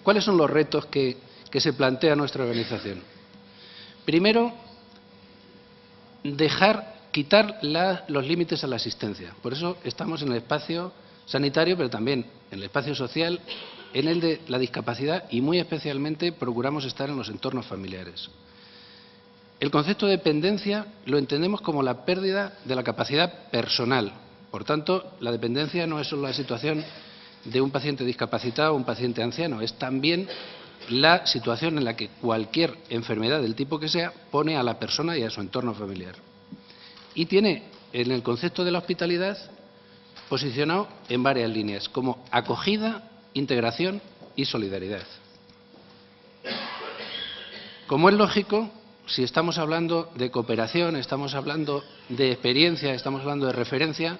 ¿Cuáles son los retos que se plantea nuestra organización? Primero, quitar los límites a la asistencia. Por eso estamos en el espacio sanitario, pero también en el espacio social, en el de la discapacidad y muy especialmente procuramos estar en los entornos familiares. El concepto de dependencia lo entendemos como la pérdida de la capacidad personal. Por tanto, la dependencia no es solo la situación de un paciente discapacitado o un paciente anciano, es también la situación en la que cualquier enfermedad del tipo que sea pone a la persona y a su entorno familiar. Y tiene en el concepto de la hospitalidad posicionado en varias líneas, como acogida, integración y solidaridad. Como es lógico, si estamos hablando de cooperación, estamos hablando de experiencia, estamos hablando de referencia,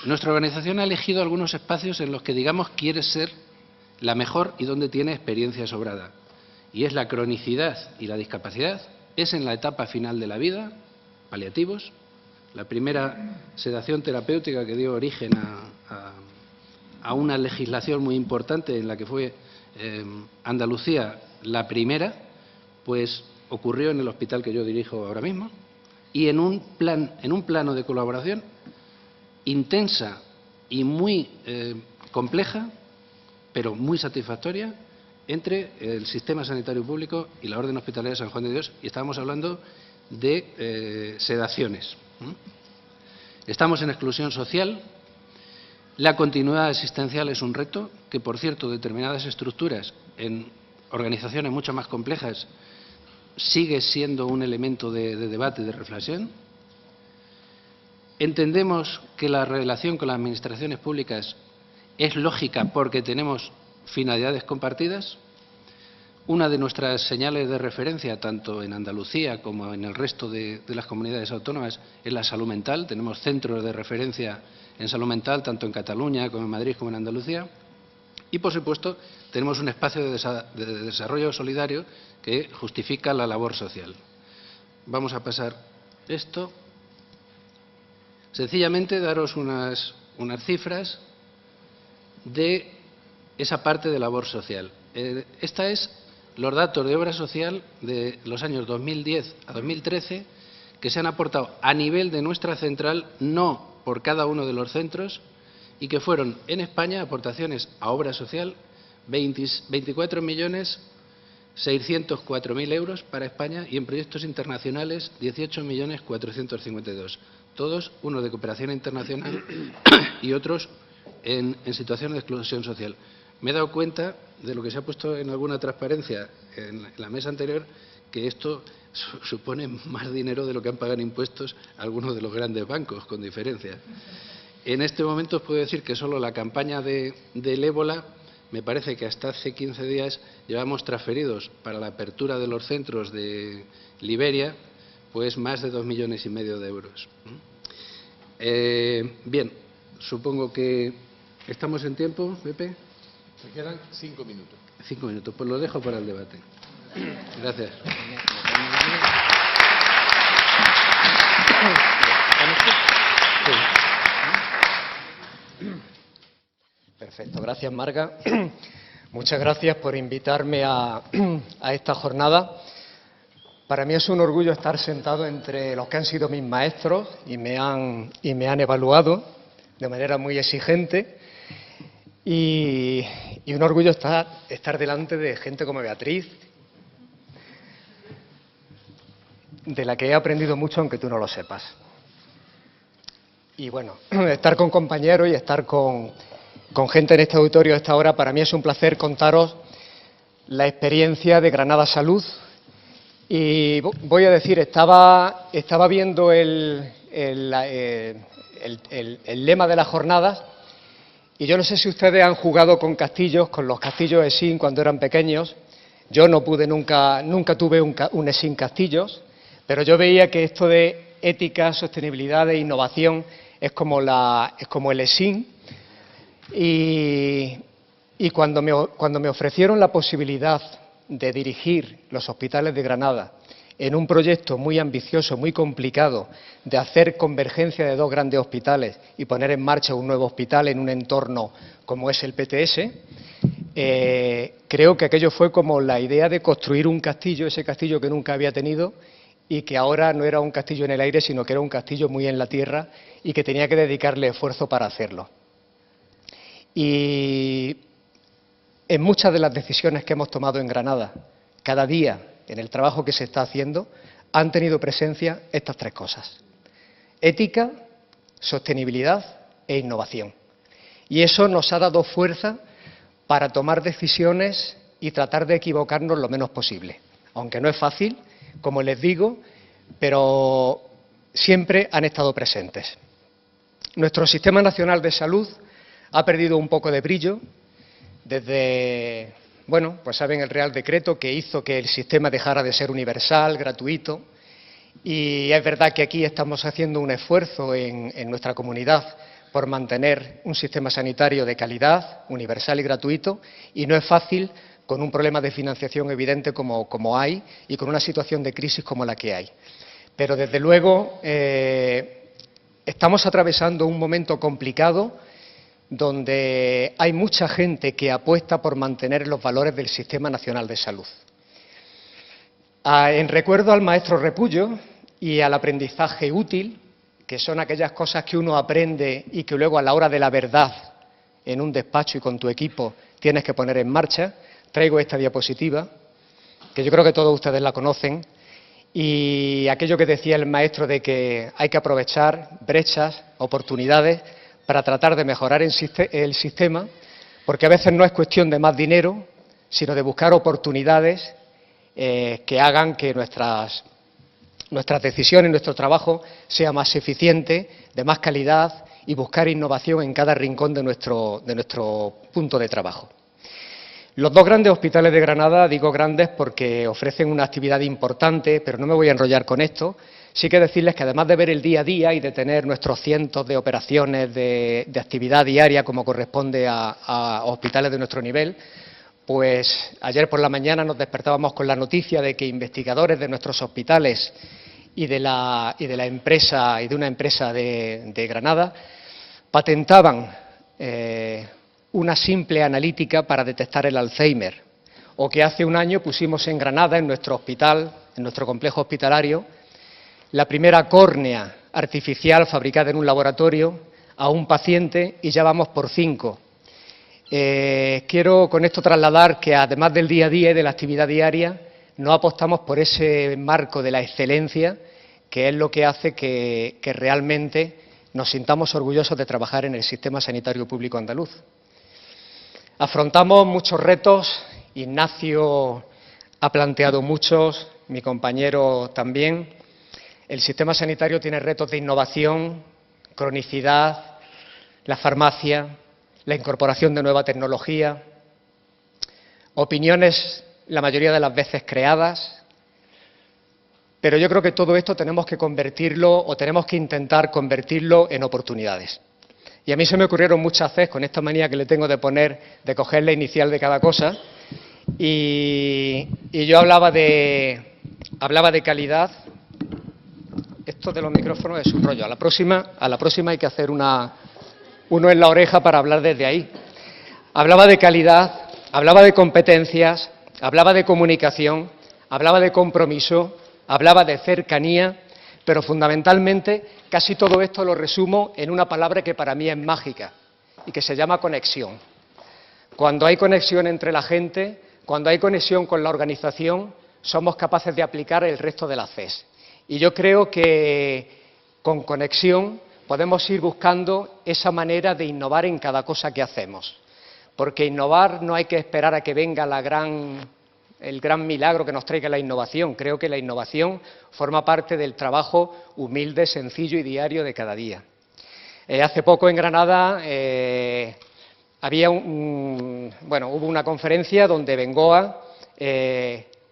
nuestra organización ha elegido algunos espacios en los que, digamos, quiere ser la mejor y donde tiene experiencia sobrada. Y es la cronicidad y la discapacidad, es en la etapa final de la vida, paliativos, la primera sedación terapéutica que dio origen a una legislación muy importante en la que fue Andalucía la primera, pues ocurrió en el hospital que yo dirijo ahora mismo, y en un plano de colaboración intensa y muy compleja, pero muy satisfactoria, entre el sistema sanitario público y la Orden Hospitalaria de San Juan de Dios, y estábamos hablando de sedaciones. Estamos en exclusión social. La continuidad asistencial es un reto que, por cierto, determinadas estructuras en organizaciones mucho más complejas sigue siendo un elemento de debate y de reflexión. Entendemos que la relación con las administraciones públicas es lógica porque tenemos finalidades compartidas. Una de nuestras señales de referencia, tanto en Andalucía como en el resto de las comunidades autónomas, es la salud mental. Tenemos centros de referencia en salud mental, tanto en Cataluña como en Madrid como en Andalucía. Y, por supuesto, tenemos un espacio de desarrollo solidario que justifica la labor social. Vamos a pasar esto. Sencillamente daros unas cifras de esa parte de labor social. Esta es los datos de obra social de los años 2010 a 2013 que se han aportado a nivel de nuestra central, no por cada uno de los centros, y que fueron en España aportaciones a obra social 24.604.000 euros para España, y en proyectos internacionales 18.452.000. Todos, unos de cooperación internacional y otros en situación de exclusión social. Me he dado cuenta de lo que se ha puesto en alguna transparencia en la mesa anterior, que esto supone más dinero de lo que han pagado en impuestos algunos de los grandes bancos, con diferencia. En este momento os puedo decir que solo la campaña del ébola, me parece que hasta hace 15 días llevamos transferidos para la apertura de los centros de Liberia, pues más de 2,5 millones de euros. Bien, supongo que estamos en tiempo, Pepe. Me quedan 5 minutos. 5 minutos, pues lo dejo para el debate. Gracias. Perfecto, gracias Marga. Muchas gracias por invitarme a esta jornada. Para mí es un orgullo estar sentado entre los que han sido mis maestros y me han evaluado de manera muy exigente, y un orgullo estar delante de gente como Beatriz, de la que he aprendido mucho aunque tú no lo sepas. Y bueno, estar con compañeros y estar con gente en este auditorio a esta hora, para mí es un placer contaros la experiencia de Granada Salud. Y voy a decir, estaba viendo el lema de las jornadas, y yo no sé si ustedes han jugado con castillos, con los castillos ESIN cuando eran pequeños. Yo no pude nunca tuve un ESIN castillos, pero yo veía que esto de ética, sostenibilidad e innovación es como el ESIN. Y cuando me ofrecieron la posibilidad de dirigir los hospitales de Granada en un proyecto muy ambicioso, muy complicado, de hacer convergencia de dos grandes hospitales y poner en marcha un nuevo hospital en un entorno como es el PTS, creo que aquello fue como la idea de construir un castillo, ese castillo que nunca había tenido y que ahora no era un castillo en el aire, sino que era un castillo muy en la tierra y que tenía que dedicarle esfuerzo para hacerlo. Y en muchas de las decisiones que hemos tomado en Granada, cada día, en el trabajo que se está haciendo, han tenido presencia estas tres cosas: ética, sostenibilidad e innovación. Y eso nos ha dado fuerza para tomar decisiones y tratar de equivocarnos lo menos posible. Aunque no es fácil, como les digo, pero siempre han estado presentes. Nuestro Sistema Nacional de Salud ha perdido un poco de brillo desde, bueno, pues saben, el Real Decreto que hizo que el sistema dejara de ser universal, gratuito, y es verdad que aquí estamos haciendo un esfuerzo en nuestra comunidad por mantener un sistema sanitario de calidad, universal y gratuito, y no es fácil con un problema de financiación evidente como hay y con una situación de crisis como la que hay. Pero, desde luego, estamos atravesando un momento complicado donde hay mucha gente que apuesta por mantener los valores del Sistema Nacional de Salud. En recuerdo al maestro Repullo y al aprendizaje útil, que son aquellas cosas que uno aprende y que luego, a la hora de la verdad, en un despacho y con tu equipo, tienes que poner en marcha, traigo esta diapositiva, que yo creo que todos ustedes la conocen, y aquello que decía el maestro de que hay que aprovechar brechas, oportunidades, para tratar de mejorar el sistema, porque a veces no es cuestión de más dinero, sino de buscar oportunidades que hagan que nuestras decisiones, nuestro trabajo sea más eficiente, de más calidad, y buscar innovación en cada rincón de nuestro punto de trabajo. Los dos grandes hospitales de Granada, digo grandes porque ofrecen una actividad importante, pero no me voy a enrollar con esto. Sí que decirles que, además de ver el día a día y de tener nuestros cientos de operaciones de actividad diaria como corresponde a hospitales de nuestro nivel, pues ayer por la mañana nos despertábamos con la noticia de que investigadores de nuestros hospitales y de una empresa de Granada patentaban una simple analítica para detectar el Alzheimer, o que hace un año pusimos en Granada, en nuestro hospital, en nuestro complejo hospitalario, la primera córnea artificial fabricada en un laboratorio a un paciente, y ya vamos por 5. Quiero con esto trasladar que, además del día a día y de la actividad diaria, no apostamos por ese marco de la excelencia, que es lo que hace que realmente nos sintamos orgullosos de trabajar en el sistema sanitario público andaluz. Afrontamos muchos retos, Ignacio ha planteado muchos, mi compañero también. El sistema sanitario tiene retos de innovación, cronicidad, la farmacia, la incorporación de nueva tecnología, opiniones la mayoría de las veces creadas, pero yo creo que todo esto tenemos que convertirlo, o tenemos que intentar convertirlo, en oportunidades. Y a mí se me ocurrieron muchas veces, con esta manía que le tengo de coger la inicial de cada cosa, y yo hablaba de calidad. Esto de los micrófonos es un rollo. A la próxima hay que hacer uno en la oreja para hablar desde ahí. Hablaba de calidad, hablaba de competencias, hablaba de comunicación, hablaba de compromiso, hablaba de cercanía, pero fundamentalmente casi todo esto lo resumo en una palabra que para mí es mágica y que se llama conexión. Cuando hay conexión entre la gente, cuando hay conexión con la organización, somos capaces de aplicar el resto de las Cs. Y yo creo que con conexión podemos ir buscando esa manera de innovar en cada cosa que hacemos. Porque innovar no hay que esperar a que venga el gran milagro que nos traiga la innovación. Creo que la innovación forma parte del trabajo humilde, sencillo y diario de cada día. Hace poco en Granada hubo una conferencia donde Bengoa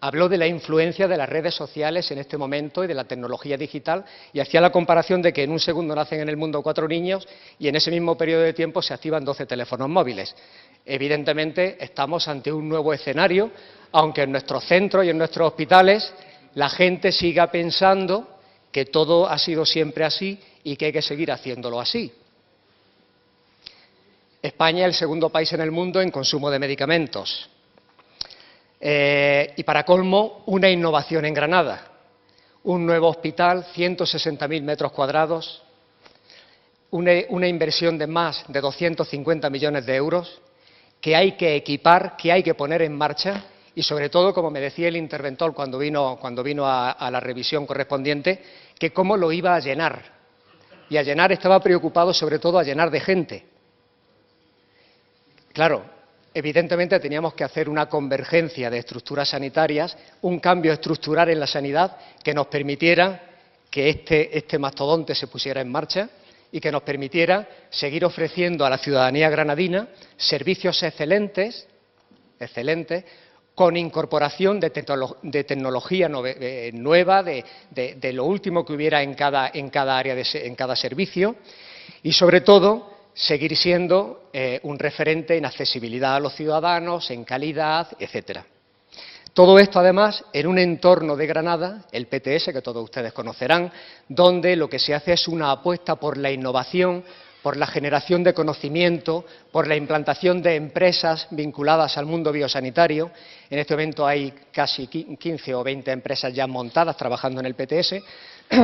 habló de la influencia de las redes sociales en este momento y de la tecnología digital, y hacía la comparación de que en un segundo nacen en el mundo 4 niños y en ese mismo periodo de tiempo se activan 12 teléfonos móviles. Evidentemente estamos ante un nuevo escenario, aunque en nuestros centros y en nuestros hospitales la gente siga pensando que todo ha sido siempre así y que hay que seguir haciéndolo así. España es el segundo país en el mundo en consumo de medicamentos. Y para colmo, una innovación en Granada. Un nuevo hospital, 160.000 metros cuadrados, una inversión de más de 250 millones de euros que hay que equipar, que hay que poner en marcha y, sobre todo, como me decía el interventor cuando vino a la revisión correspondiente, que cómo lo iba a llenar. Y a llenar estaba preocupado, sobre todo, a llenar de gente. Claro, evidentemente teníamos que hacer una convergencia de estructuras sanitarias, un cambio estructural en la sanidad que nos permitiera que este mastodonte se pusiera en marcha y que nos permitiera seguir ofreciendo a la ciudadanía granadina servicios excelentes, con incorporación de tecnología nueva, de lo último que hubiera en cada área, en cada servicio, y sobre todo seguir siendo un referente en accesibilidad a los ciudadanos, en calidad, etcétera. Todo esto, además, en un entorno de Granada, el PTS, que todos ustedes conocerán, donde lo que se hace es una apuesta por la innovación, por la generación de conocimiento, por la implantación de empresas vinculadas al mundo biosanitario. En este momento hay casi 15 o 20 empresas ya montadas trabajando en el PTS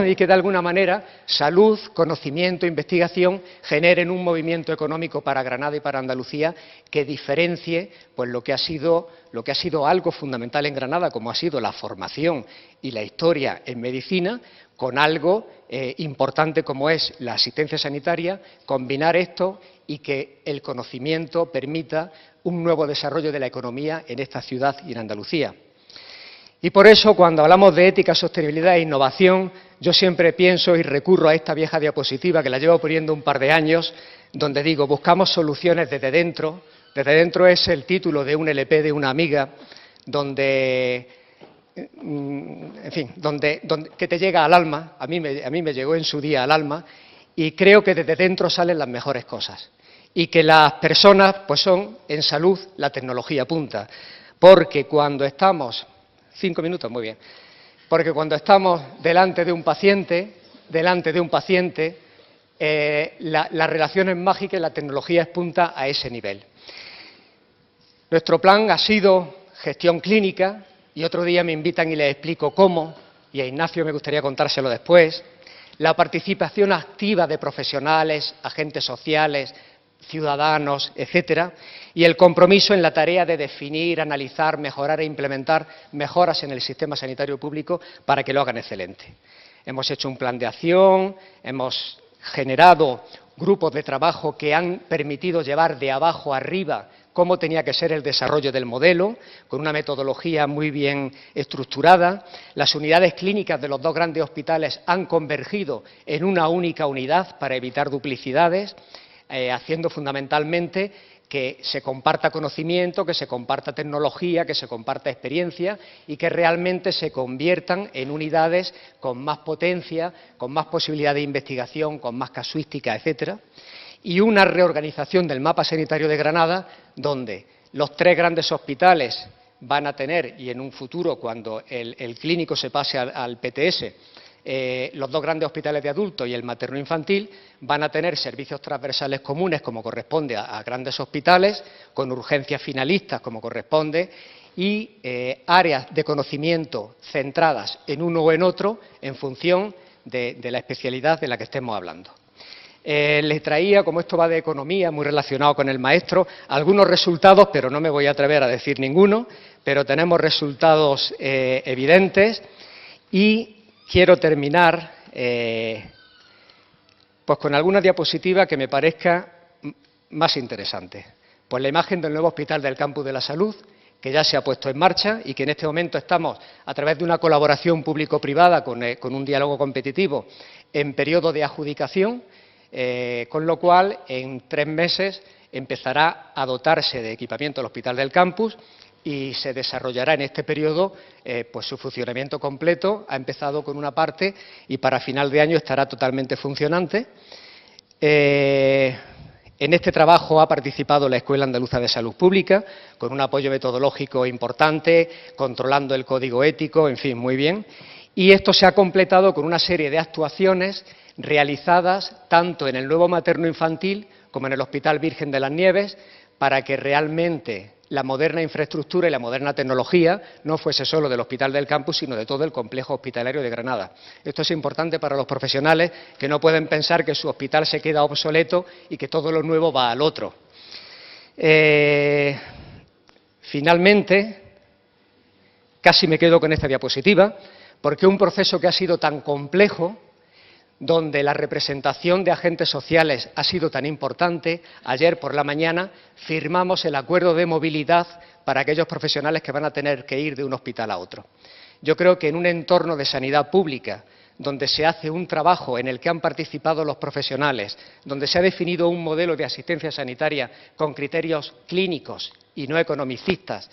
y que, de alguna manera, salud, conocimiento, investigación generen un movimiento económico para Granada y para Andalucía que diferencie pues, lo que ha sido algo fundamental en Granada, como ha sido la formación y la historia en medicina, con algo importante como es la asistencia sanitaria, combinar esto y que el conocimiento permita un nuevo desarrollo de la economía en esta ciudad y en Andalucía. Y por eso, cuando hablamos de ética, sostenibilidad e innovación, yo siempre pienso y recurro a esta vieja diapositiva que la llevo poniendo un par de años, donde digo, buscamos soluciones desde dentro. Desde dentro es el título de un LP de una amiga, donde que te llega al alma, a mí me llegó en su día al alma, y creo que desde dentro salen las mejores cosas. Y que las personas pues son, en salud, la tecnología punta. Porque cuando estamos... 5 minutos, muy bien. Porque cuando estamos delante de un paciente, la relación es mágica y la tecnología es punta a ese nivel. Nuestro plan ha sido gestión clínica, y otro día me invitan y les explico cómo, y a Ignacio me gustaría contárselo después, la participación activa de profesionales, agentes sociales, ciudadanos, etcétera, y el compromiso en la tarea de definir, analizar, mejorar e implementar mejoras en el sistema sanitario público para que lo hagan excelente. Hemos hecho un plan de acción, hemos generado grupos de trabajo que han permitido llevar de abajo arriba cómo tenía que ser el desarrollo del modelo, con una metodología muy bien estructurada. Las unidades clínicas de los dos grandes hospitales han convergido en una única unidad para evitar duplicidades, haciendo fundamentalmente que se comparta conocimiento, que se comparta tecnología, que se comparta experiencia y que realmente se conviertan en unidades con más potencia, con más posibilidad de investigación, con más casuística, etcétera. Y una reorganización del mapa sanitario de Granada, donde los 3 grandes hospitales van a tener, y en un futuro, cuando el clínico se pase al PTS, los 2 grandes hospitales de adultos y el materno-infantil van a tener servicios transversales comunes, como corresponde a grandes hospitales, con urgencias finalistas, como corresponde, y áreas de conocimiento centradas en uno o en otro, en función de la especialidad de la que estemos hablando. Les traía, como esto va de economía, muy relacionado con el maestro, algunos resultados, pero no me voy a atrever a decir ninguno, pero tenemos resultados evidentes y quiero terminar pues con alguna diapositiva que me parezca más interesante. Pues la imagen del nuevo Hospital del Campus de la Salud, que ya se ha puesto en marcha y que en este momento estamos, a través de una colaboración público-privada con un diálogo competitivo, en periodo de adjudicación, con lo cual en 3 meses empezará a dotarse de equipamiento el Hospital del Campus y se desarrollará en este periodo pues su funcionamiento completo. Ha empezado con una parte y para final de año estará totalmente funcionante. En este trabajo ha participado la Escuela Andaluza de Salud Pública, con un apoyo metodológico importante, controlando el código ético, en fin, muy bien. Y esto se ha completado con una serie de actuaciones realizadas tanto en el nuevo materno-infantil como en el Hospital Virgen de las Nieves, para que realmente la moderna infraestructura y la moderna tecnología no fuese solo del Hospital del Campus, sino de todo el complejo hospitalario de Granada. Esto es importante para los profesionales, que no pueden pensar que su hospital se queda obsoleto y que todo lo nuevo va al otro. Finalmente, casi me quedo con esta diapositiva, porque un proceso que ha sido tan complejo, donde la representación de agentes sociales ha sido tan importante, ayer por la mañana firmamos el acuerdo de movilidad para aquellos profesionales que van a tener que ir de un hospital a otro. Yo creo que en un entorno de sanidad pública, donde se hace un trabajo en el que han participado los profesionales, donde se ha definido un modelo de asistencia sanitaria con criterios clínicos y no economicistas,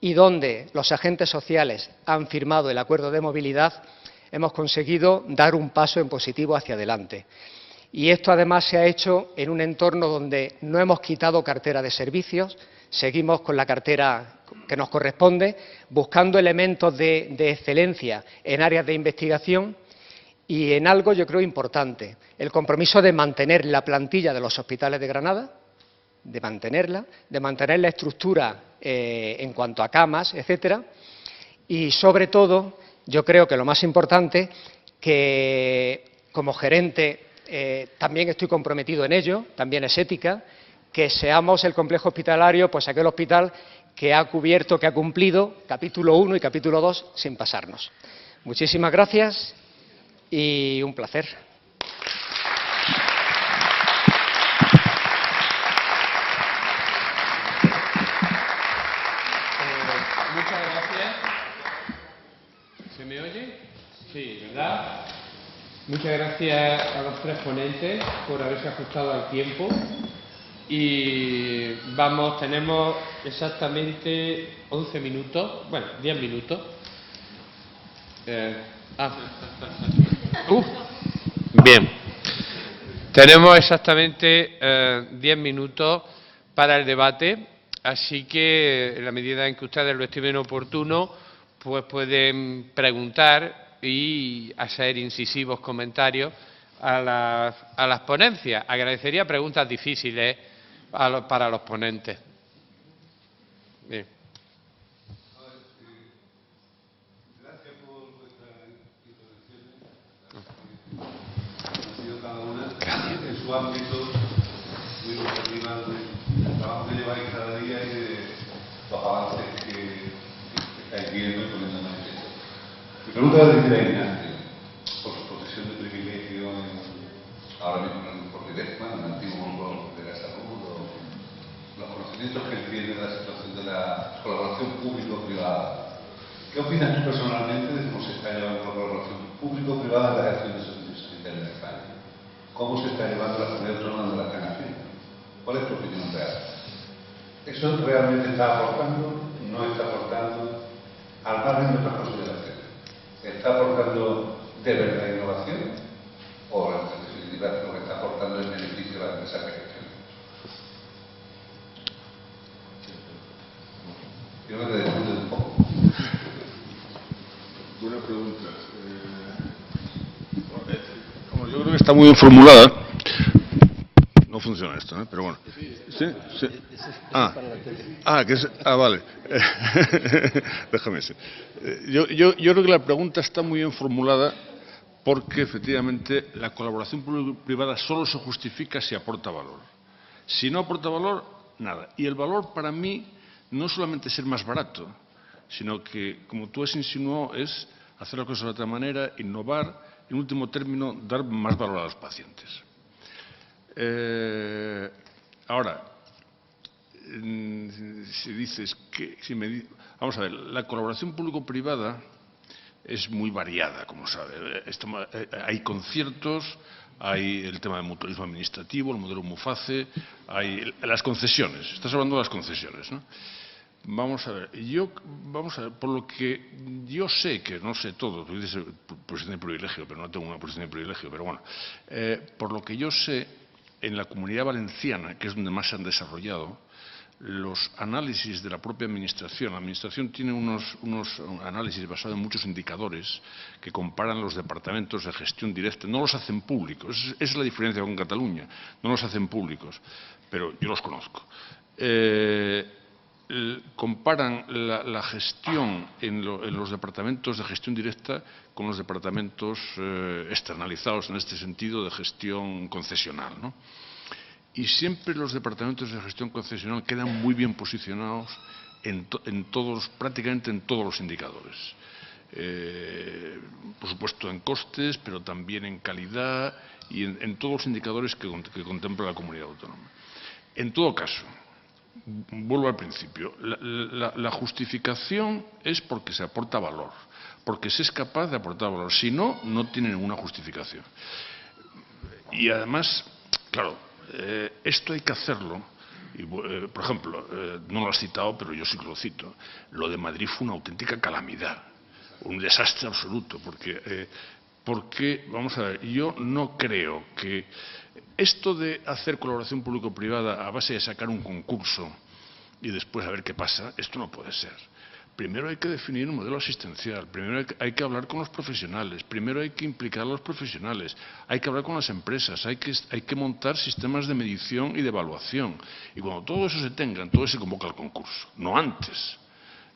y donde los agentes sociales han firmado el acuerdo de movilidad, hemos conseguido dar un paso en positivo hacia adelante. Y esto además se ha hecho en un entorno donde no hemos quitado cartera de servicios, seguimos con la cartera que nos corresponde, buscando elementos de excelencia en áreas de investigación y en algo yo creo importante, el compromiso de mantener la plantilla de los hospitales de Granada, de mantener la estructura en cuanto a camas, etcétera, y sobre todo, yo creo que lo más importante, que como gerente también estoy comprometido en ello, también es ética, que seamos el complejo hospitalario, pues aquel hospital que ha cubierto, que ha cumplido capítulo 1 y capítulo 2 sin pasarnos. Muchísimas gracias y un placer. Muchas gracias. ¿Se me oye? Sí, ¿verdad? Muchas gracias a los tres ponentes por haberse ajustado al tiempo. Y tenemos exactamente 11 minutos, bueno, 10 minutos. Bien. Tenemos exactamente 10 minutos para el debate, así que en la medida en que ustedes lo estimen oportuno, pues pueden preguntar y hacer incisivos comentarios a las ponencias. Agradecería preguntas difíciles para los ponentes. Bien. Gracias por vuestras intervenciones. Ha sido cada una en su ámbito muy objetiva del trabajo que lleváis cada día y de los avances que estáis viendo y poniendo en manifiesto. Mi pregunta es dirigida a Ignacio, por su posición de privilegio ahora mismo en el Portidesma, en el antiguo mundo de la salud, los conocimientos que él tiene de la situación de la colaboración público-privada. ¿Qué opinas tú personalmente de cómo se está llevando la colaboración público-privada en la gestión de servicios sanitarios en España? ¿Cómo se está llevando la comunidad autónoma de la Canarias? ¿Cuál es tu opinión real? ¿Eso realmente está aportando? ¿No está aportando? Al margen de otras consideraciones. ¿Está aportando de verdad innovación? ¿O en definitiva lo que está aportando es beneficio a la empresa que gestiona? Quiero que te defiendas un poco. Buena pregunta. Yo creo que está muy bien formulada. No funciona esto, ¿eh? Pero bueno. ¿Sí? Sí. Vale. Déjame decir. Yo creo que la pregunta está muy bien formulada porque, efectivamente, la colaboración público-privada solo se justifica si aporta valor. Si no aporta valor, nada. Y el valor, para mí, no solamente ser más barato, sino que, como tú has insinuado, es hacer las cosas de otra manera, innovar, en último término, dar más valor a los pacientes. Ahora, si dices que... vamos a ver, la colaboración público-privada es muy variada, como sabe. Hay conciertos, hay el tema del mutualismo administrativo, el modelo MUFACE, hay las concesiones. Estás hablando de las concesiones, ¿no? Vamos a ver, por lo que yo sé, que no sé todo, tú dices posición de privilegio, pero no tengo una posición de privilegio, pero bueno, por lo que yo sé, en la Comunidad Valenciana, que es donde más se han desarrollado, los análisis de la propia Administración. La Administración tiene unos análisis basados en muchos indicadores que comparan los departamentos de gestión directa. No los hacen públicos, esa es la diferencia con Cataluña, no los hacen públicos, pero yo los conozco. comparan la gestión en los departamentos de gestión directa con los departamentos externalizados, en este sentido de gestión concesional, ¿no? Y siempre los departamentos de gestión concesional quedan muy bien posicionados prácticamente en todos los indicadores. Por supuesto en costes, pero también en calidad y en todos los indicadores que contempla la comunidad autónoma. En todo caso, vuelvo al principio, la justificación es porque se aporta valor, porque se es capaz de aportar valor. Si no, no tiene ninguna justificación. Y además, claro, esto hay que hacerlo. Y, por ejemplo, no lo has citado, pero yo sí que lo cito. Lo de Madrid fue una auténtica calamidad, un desastre absoluto, porque, vamos a ver, yo no creo que esto de hacer colaboración público-privada a base de sacar un concurso y después a ver qué pasa, esto no puede ser. Primero hay que definir un modelo asistencial, primero hay que hablar con los profesionales, primero hay que implicar a los profesionales, hay que hablar con las empresas, hay que montar sistemas de medición y de evaluación. Y cuando todo eso se tenga, entonces se convoca el concurso, no antes.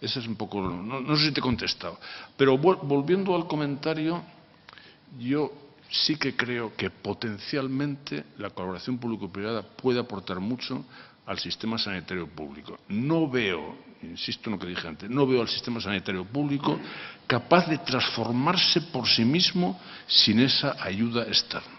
Ese es un poco, no sé si te he contestado. Pero volviendo al comentario, yo sí que creo que potencialmente la colaboración público-privada puede aportar mucho al sistema sanitario público. No veo, insisto en lo que dije antes, no veo al sistema sanitario público capaz de transformarse por sí mismo sin esa ayuda externa.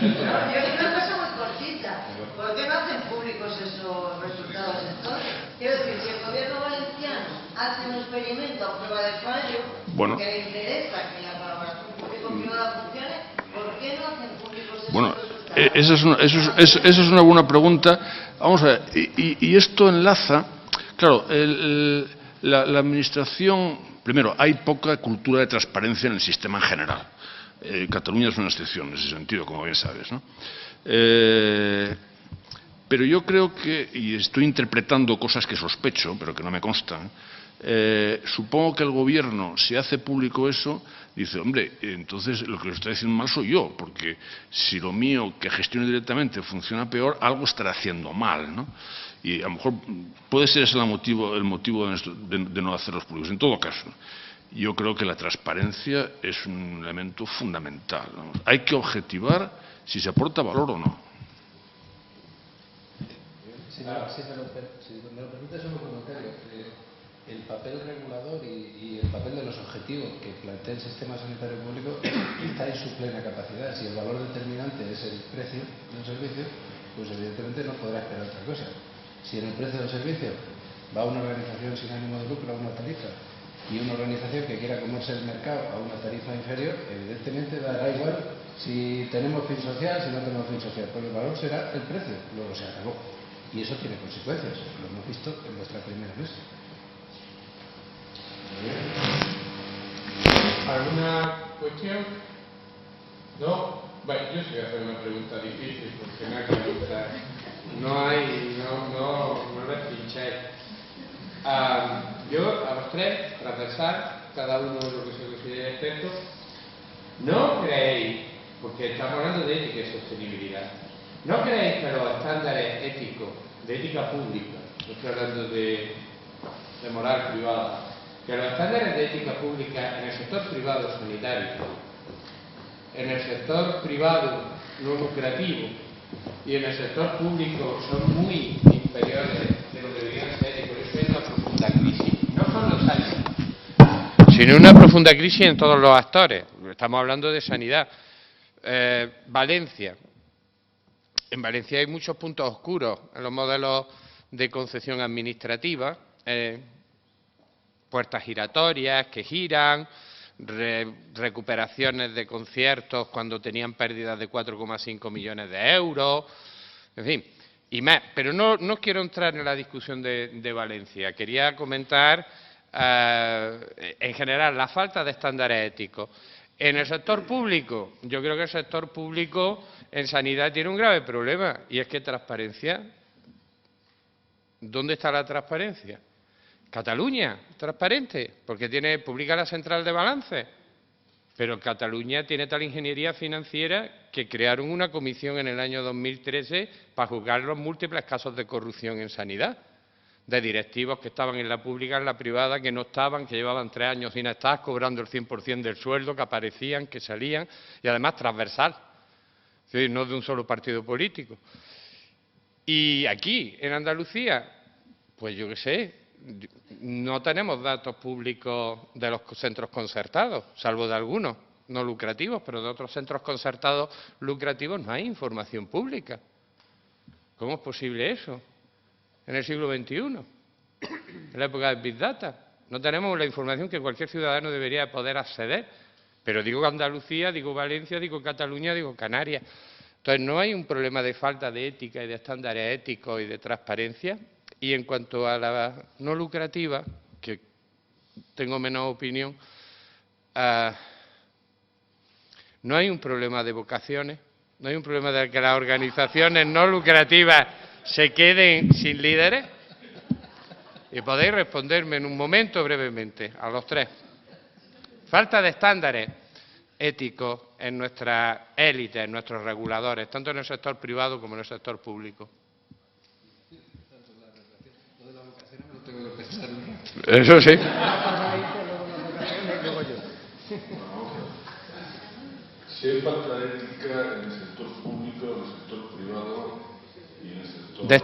Yo digo una cosa muy cortita. ¿Por qué no hacen públicos esos resultados entonces? Quiero decir, si el gobierno valenciano hace un experimento a prueba de fallo, porque le interesa que la colaboración público-privada funcione, ¿por qué no hacen públicos esos resultados? Esa es una buena pregunta. Vamos a ver, y esto enlaza, claro, la administración, primero, hay poca cultura de transparencia en el sistema en general. Cataluña es una excepción en ese sentido, como bien sabes, ¿no? Pero yo creo que, y estoy interpretando cosas que sospecho, pero que no me constan, supongo que el gobierno, si hace público eso, dice, hombre, entonces lo que lo está diciendo mal soy yo, porque si lo mío, que gestiono directamente, funciona peor, algo estará haciendo mal, ¿no? Y a lo mejor puede ser ese el motivo de no hacerlos públicos. En todo caso, yo creo que la transparencia es un elemento fundamental, ¿no? Hay que objetivar si se aporta valor o no. Si me lo permites, un comentario. El papel regulador y el papel de los objetivos que plantea el sistema sanitario público está en su plena capacidad. Si el valor determinante es el precio de un servicio, pues evidentemente no podrá esperar otra cosa. Si en el precio del servicio va una organización sin ánimo de lucro a una tarifa y una organización que quiera comerse el mercado a una tarifa inferior, evidentemente dará igual si tenemos fin social, si no tenemos fin social, porque el valor será el precio, luego se acabó. Y eso tiene consecuencias, lo hemos visto en nuestra primera mesa. ¿Alguna cuestión? ¿No? Bueno, yo sí voy a hacer una pregunta difícil, porque no hay preguntas. No les pincháis. Yo, a los tres, transversal, cada uno de lo que se considere experto, ¿no creéis, porque estamos hablando de ética y sostenibilidad, ¿no creéis que los estándares éticos, de ética pública, no estoy hablando de moral privada, que los estándares de ética pública en el sector privado sanitario, en el sector privado no lucrativo y en el sector público son muy inferiores de lo que deberían ser, y por eso hay una profunda crisis, no solo en sanidad, sino una profunda crisis en todos los actores? Estamos hablando de sanidad. Valencia. En Valencia hay muchos puntos oscuros en los modelos de concesión administrativa, puertas giratorias que giran, recuperaciones de conciertos cuando tenían pérdidas de 4,5 millones de euros, en fin, y más. Pero no quiero entrar en la discusión de Valencia. Quería comentar, en general, la falta de estándares éticos. En el sector público, yo creo que el sector público en sanidad tiene un grave problema, y es que transparencia. ¿Dónde está la transparencia? Cataluña, transparente, porque publica la central de balance. Pero Cataluña tiene tal ingeniería financiera que crearon una comisión en el año 2013 para juzgar los múltiples casos de corrupción en sanidad, de directivos que estaban en la pública, en la privada, que no estaban, que llevaban 3 años sin estar, cobrando el 100% del sueldo, que aparecían, que salían, y además transversal, es decir, no de un solo partido político. Y aquí, en Andalucía, pues yo qué sé, no tenemos datos públicos de los centros concertados, salvo de algunos no lucrativos, pero de otros centros concertados lucrativos no hay información pública. ¿Cómo es posible eso en el siglo XXI, en la época del Big Data? No tenemos la información que cualquier ciudadano debería poder acceder. Pero digo Andalucía, digo Valencia, digo Cataluña, digo Canarias. Entonces, no hay un problema de falta de ética y de estándares éticos y de transparencia. Y en cuanto a la no lucrativa, que tengo menos opinión, no hay un problema de vocaciones, no hay un problema de que las organizaciones no lucrativas se queden sin líderes. Y podéis responderme en un momento brevemente a los tres. Falta de estándares éticos en nuestras élites, en nuestros reguladores, tanto en el sector privado como en el sector público. Eso sí. Si hay falta de ética en el sector público, en el sector privado y en el sector... De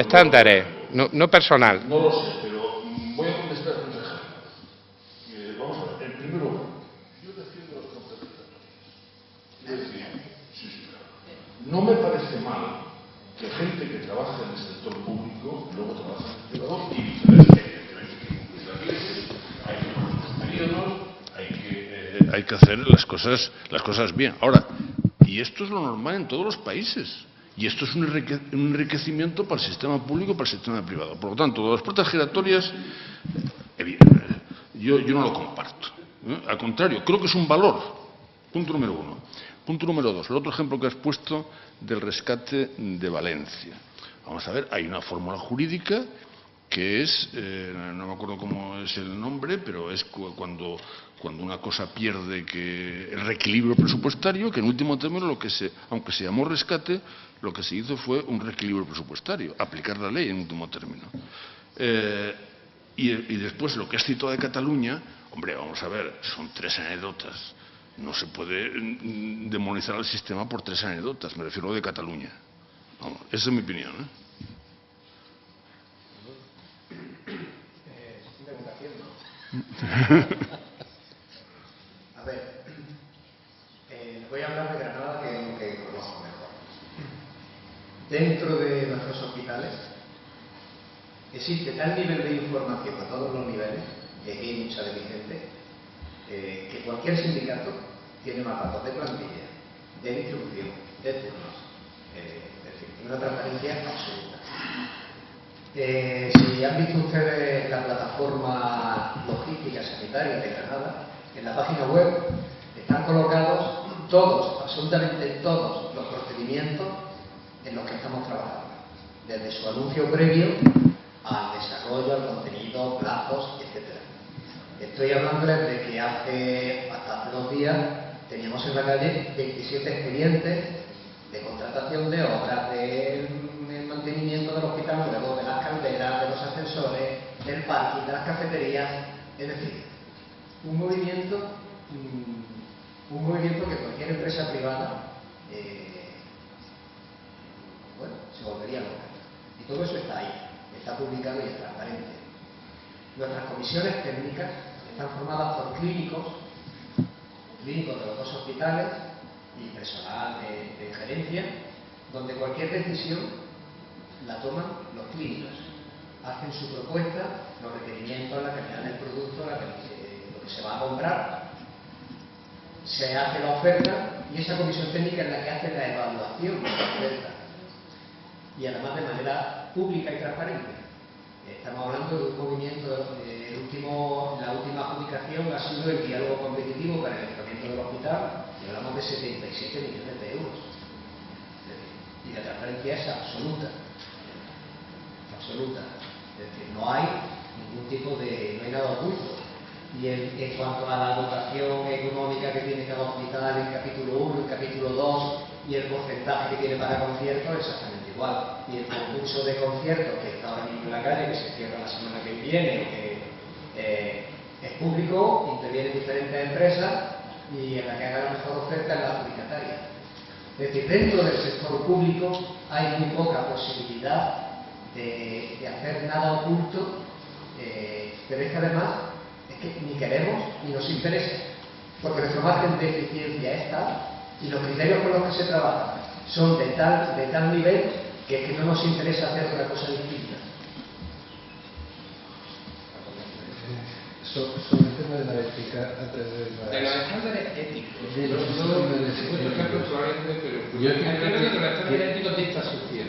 estándares, no personal. No lo sé, pero voy a contestar un ejemplo. Vamos a ver, en primer lugar, yo defiendo los concertados. Es decir, sí, claro. No me parece mal que gente que trabaja en el sector público luego trabaja en el privado y viceversa. Hay que hacer las cosas bien. Ahora, y esto es lo normal en todos los países. Y esto es un enriquecimiento para el sistema público y para el sistema privado. Por lo tanto, las puertas giratorias, yo no lo comparto. Al contrario, creo que es un valor. Punto número 1. Punto número 2. El otro ejemplo que has puesto del rescate de Valencia. Vamos a ver, hay una fórmula jurídica que es, no me acuerdo cómo es el nombre, pero es cuando una cosa pierde el reequilibrio presupuestario, que en último término, aunque se llamó rescate, lo que se hizo fue un reequilibrio presupuestario, aplicar la ley en último término. Y después, lo que has citado de Cataluña, hombre, vamos a ver, son 3 anécdotas. No se puede demonizar al sistema por 3 anécdotas, me refiero a lo de Cataluña. Vamos, esa es mi opinión, A ver, voy a hablar de Granada, que es lo que conozco mejor. Dentro de nuestros hospitales existe tal nivel de información a todos los niveles, y aquí hay mucha de mi gente, que cualquier sindicato tiene más datos de plantilla, de distribución, de turnos, es decir, una transparencia absoluta. Si han visto ustedes la plataforma logística sanitaria de Granada, en la página web están colocados todos, absolutamente todos los procedimientos en los que estamos trabajando, desde su anuncio previo al desarrollo, al contenido, plazos, etc. Estoy hablándoles de que hasta hace 2 días teníamos en la calle 27 expedientes de contratación de obras, del mantenimiento del hospital, luego de las calderas, de los ascensores, del parking, de las cafeterías, es decir, un movimiento que cualquier empresa privada se volvería loca. Y todo eso está ahí, está publicado y es transparente. Nuestras comisiones técnicas están formadas por clínicos de los 2 hospitales y personal de gerencia, donde cualquier decisión la toman los clínicos. Hacen su propuesta, los requerimientos, la calidad del producto, lo que se va a comprar, se hace la oferta y esa comisión técnica es la que hace la evaluación de la oferta. Y además de manera pública y transparente. Estamos hablando de un movimiento, la última adjudicación ha sido el diálogo competitivo para el equipamiento del hospital y hablamos de 77 millones de euros. Y la transparencia es absoluta. Absoluta. Es decir, no hay ningún tipo de, no hay nada oculto. Y en cuanto a la dotación económica que tiene cada hospital en capítulo 1, en capítulo 2 y el porcentaje que tiene para conciertos, exactamente igual. Y el concurso de conciertos que está ahora mismo en la calle, que se cierra la semana que viene, que es público, intervienen diferentes empresas y en la que haga la mejor oferta es la adjudicataria. Es decir, dentro del sector público hay muy poca posibilidad de hacer nada oculto, pero es que además es que ni queremos ni nos interesa, porque nuestro margen de eficiencia es tal y los criterios con los que se trabaja son de tal nivel que no nos interesa hacer otra cosa distinta. Sobre el tema de la ética, antes de los estándares éticos. De los estándares éticos. Yo creo que los estándares éticos de esta sociedad.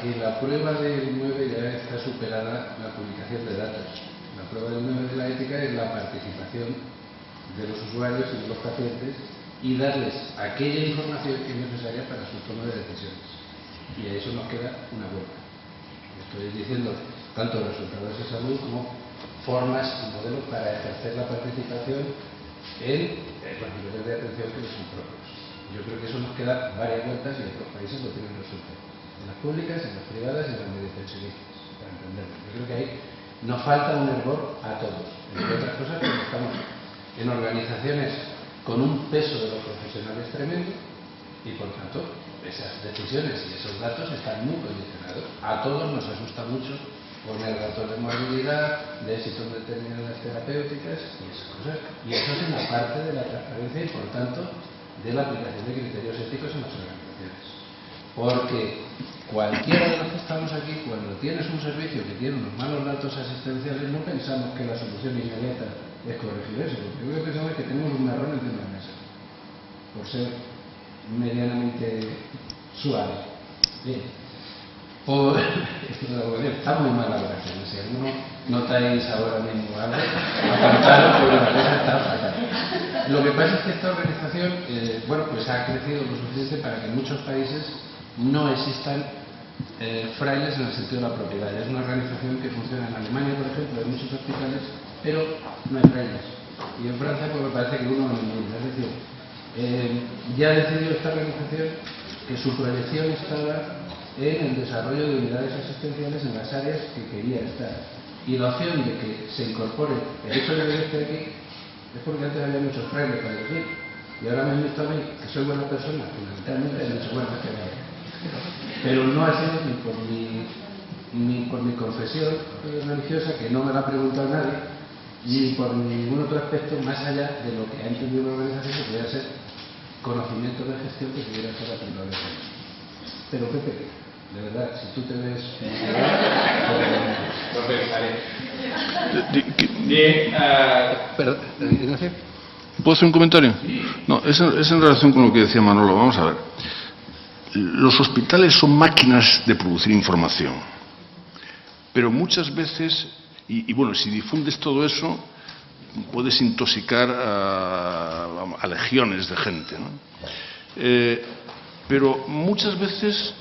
Que la prueba del 9 ya está superada la publicación de datos. La prueba del 9 de la ética es la participación de los usuarios y de los pacientes y darles aquella información que es necesaria para su toma de decisiones. Y a eso nos queda una vuelta. Estoy diciendo tanto resultados de salud como formas y modelos para ejercer la participación en los niveles de atención que son propios. Yo creo que eso nos queda varias vueltas y otros países lo tienen resuelto. En las públicas, en las privadas y en las medicinas, para entenderlo. Yo creo que ahí nos falta un hervor a todos, entre otras cosas porque estamos en organizaciones con un peso de los profesionales tremendo y por tanto esas decisiones y esos datos están muy condicionados. A todos nos asusta mucho poner datos de movilidad, de éxito en determinadas terapéuticas y esas cosas. Y eso es una parte de la transparencia y por tanto de la aplicación de criterios éticos en las organizaciones. Porque cualquiera de los que estamos aquí, cuando tienes un servicio que tiene unos malos datos asistenciales, no pensamos que la solución inmediata es corregir eso. Lo primero que pensamos es que tenemos un marrón encima de la mesa, por ser medianamente suave. Bien. Está muy mal la oración. Si alguno notáis ahora mismo algo, apartaros porque la mesa está fatal. Lo que pasa es que esta organización pues ha crecido lo suficiente para que en muchos países no existan frailes en el sentido de la propiedad. Es una organización que funciona en Alemania, por ejemplo, en muchos hospitales, pero no hay frailes. Y en Francia pues me parece que uno no es ninguno. Es decir, ya ha decidido esta organización que su proyección estaba en el desarrollo de unidades asistenciales en las áreas que quería estar. Y la opción de que se incorpore el hecho de que esté aquí es porque antes había muchos frailes para decir. Y ahora me han visto a mí, que soy buena persona, fundamentalmente han dicho, bueno, es que no. Pero no ha sido ni por mi confesión religiosa, que no me la ha preguntado nadie, ni por ningún otro aspecto más allá de lo que ha entendido la organización que pudiera ser conocimiento de gestión que pudiera ser aplicable. Pero Pepe, de verdad, si tú te ves... Lo pensaré. Bien, Perdón, Ignacio. ¿Puedo hacer un comentario? No, es en relación con lo que decía Manolo. Vamos a ver. Los hospitales son máquinas de producir información. Pero muchas veces, y bueno, si difundes todo eso, puedes intoxicar a legiones de gente, ¿no? Pero muchas veces,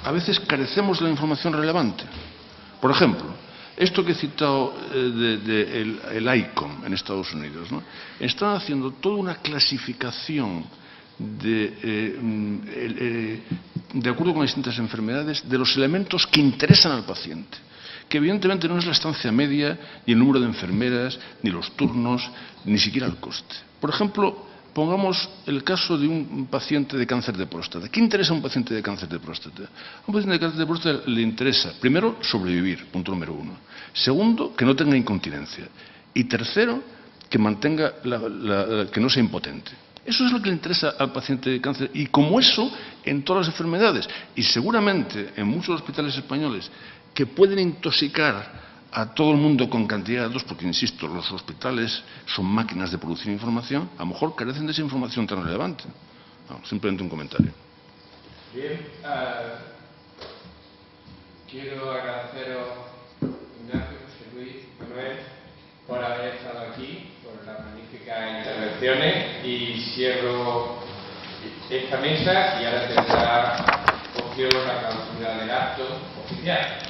a veces carecemos de la información relevante. Por ejemplo, esto que he citado el ICOM en Estados Unidos, ¿no? Están haciendo toda una clasificación de acuerdo con las distintas enfermedades de los elementos que interesan al paciente, que evidentemente no es la estancia media, ni el número de enfermeras, ni los turnos, ni siquiera el coste. Por ejemplo, pongamos el caso de un paciente de cáncer de próstata. ¿Qué interesa a un paciente de cáncer de próstata? A un paciente de cáncer de próstata le interesa, primero, sobrevivir, punto número 1. Segundo, que no tenga incontinencia. Y tercero, que mantenga que no sea impotente. Eso es lo que le interesa al paciente de cáncer. Y como eso, en todas las enfermedades. Y seguramente en muchos hospitales españoles que pueden intoxicar a todo el mundo con cantidad de datos, porque, insisto, los hospitales son máquinas de producir información, a lo mejor carecen de esa información tan relevante. No, simplemente un comentario. Bien, quiero agradeceros, Ignacio, José Luis, Manuel, por haber estado aquí, por las magníficas intervenciones, y cierro esta mesa y ahora tendrá opción la clausura del acto oficial.